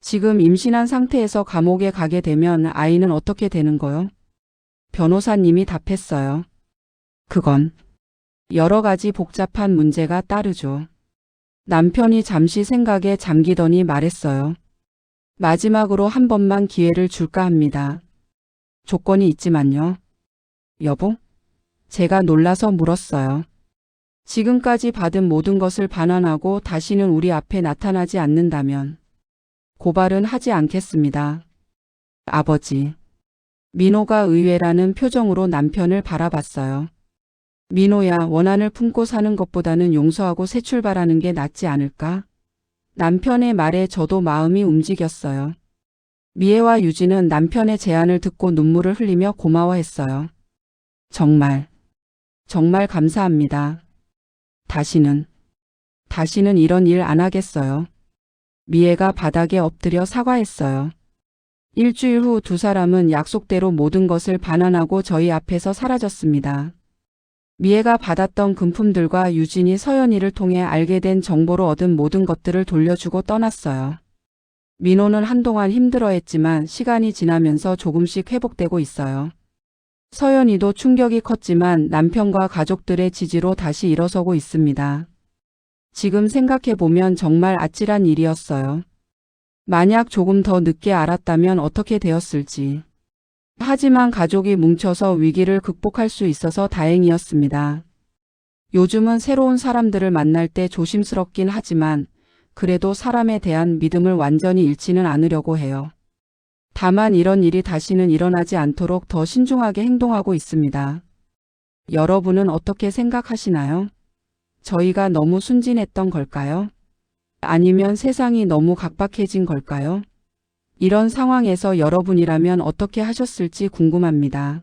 지금 임신한 상태에서 감옥에 가게 되면 아이는 어떻게 되는 거요? 변호사님이 답했어요. 그건 여러 가지 복잡한 문제가 따르죠. 남편이 잠시 생각에 잠기더니 말했어요. 마지막으로 한 번만 기회를 줄까 합니다. 조건이 있지만요. 여보? 제가 놀라서 물었어요. 지금까지 받은 모든 것을 반환하고 다시는 우리 앞에 나타나지 않는다면 고발은 하지 않겠습니다. 아버지. 민호가 의외라는 표정으로 남편을 바라봤어요. 민호야, 원한을 품고 사는 것보다는 용서하고 새 출발하는 게 낫지 않을까? 남편의 말에 저도 마음이 움직였어요. 미애와 유진은 남편의 제안을 듣고 눈물을 흘리며 고마워했어요. 정말 감사합니다. 다시는 이런 일 안 하겠어요. 미애가 바닥에 엎드려 사과했어요. 일주일 후 두 사람은 약속대로 모든 것을 반환하고 저희 앞에서 사라졌습니다. 미애가 받았던 금품들과 유진이 서연이를 통해 알게 된 정보로 얻은 모든 것들을 돌려주고 떠났어요. 민호는 한동안 힘들어했지만 시간이 지나면서 조금씩 회복되고 있어요. 서연이도 충격이 컸지만 남편과 가족들의 지지로 다시 일어서고 있습니다. 지금 생각해보면 정말 아찔한 일이었어요. 만약 조금 더 늦게 알았다면 어떻게 되었을지. 하지만 가족이 뭉쳐서 위기를 극복할 수 있어서 다행이었습니다. 요즘은 새로운 사람들을 만날 때 조심스럽긴 하지만 그래도 사람에 대한 믿음을 완전히 잃지는 않으려고 해요. 다만 이런 일이 다시는 일어나지 않도록 더 신중하게 행동하고 있습니다. 여러분은 어떻게 생각하시나요? 저희가 너무 순진했던 걸까요? 아니면 세상이 너무 각박해진 걸까요? 이런 상황에서 여러분이라면 어떻게 하셨을지 궁금합니다.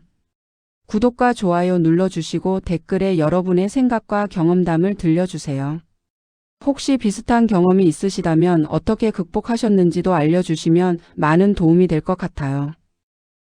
구독과 좋아요 눌러주시고 댓글에 여러분의 생각과 경험담을 들려주세요. 혹시 비슷한 경험이 있으시다면 어떻게 극복하셨는지도 알려주시면 많은 도움이 될 것 같아요.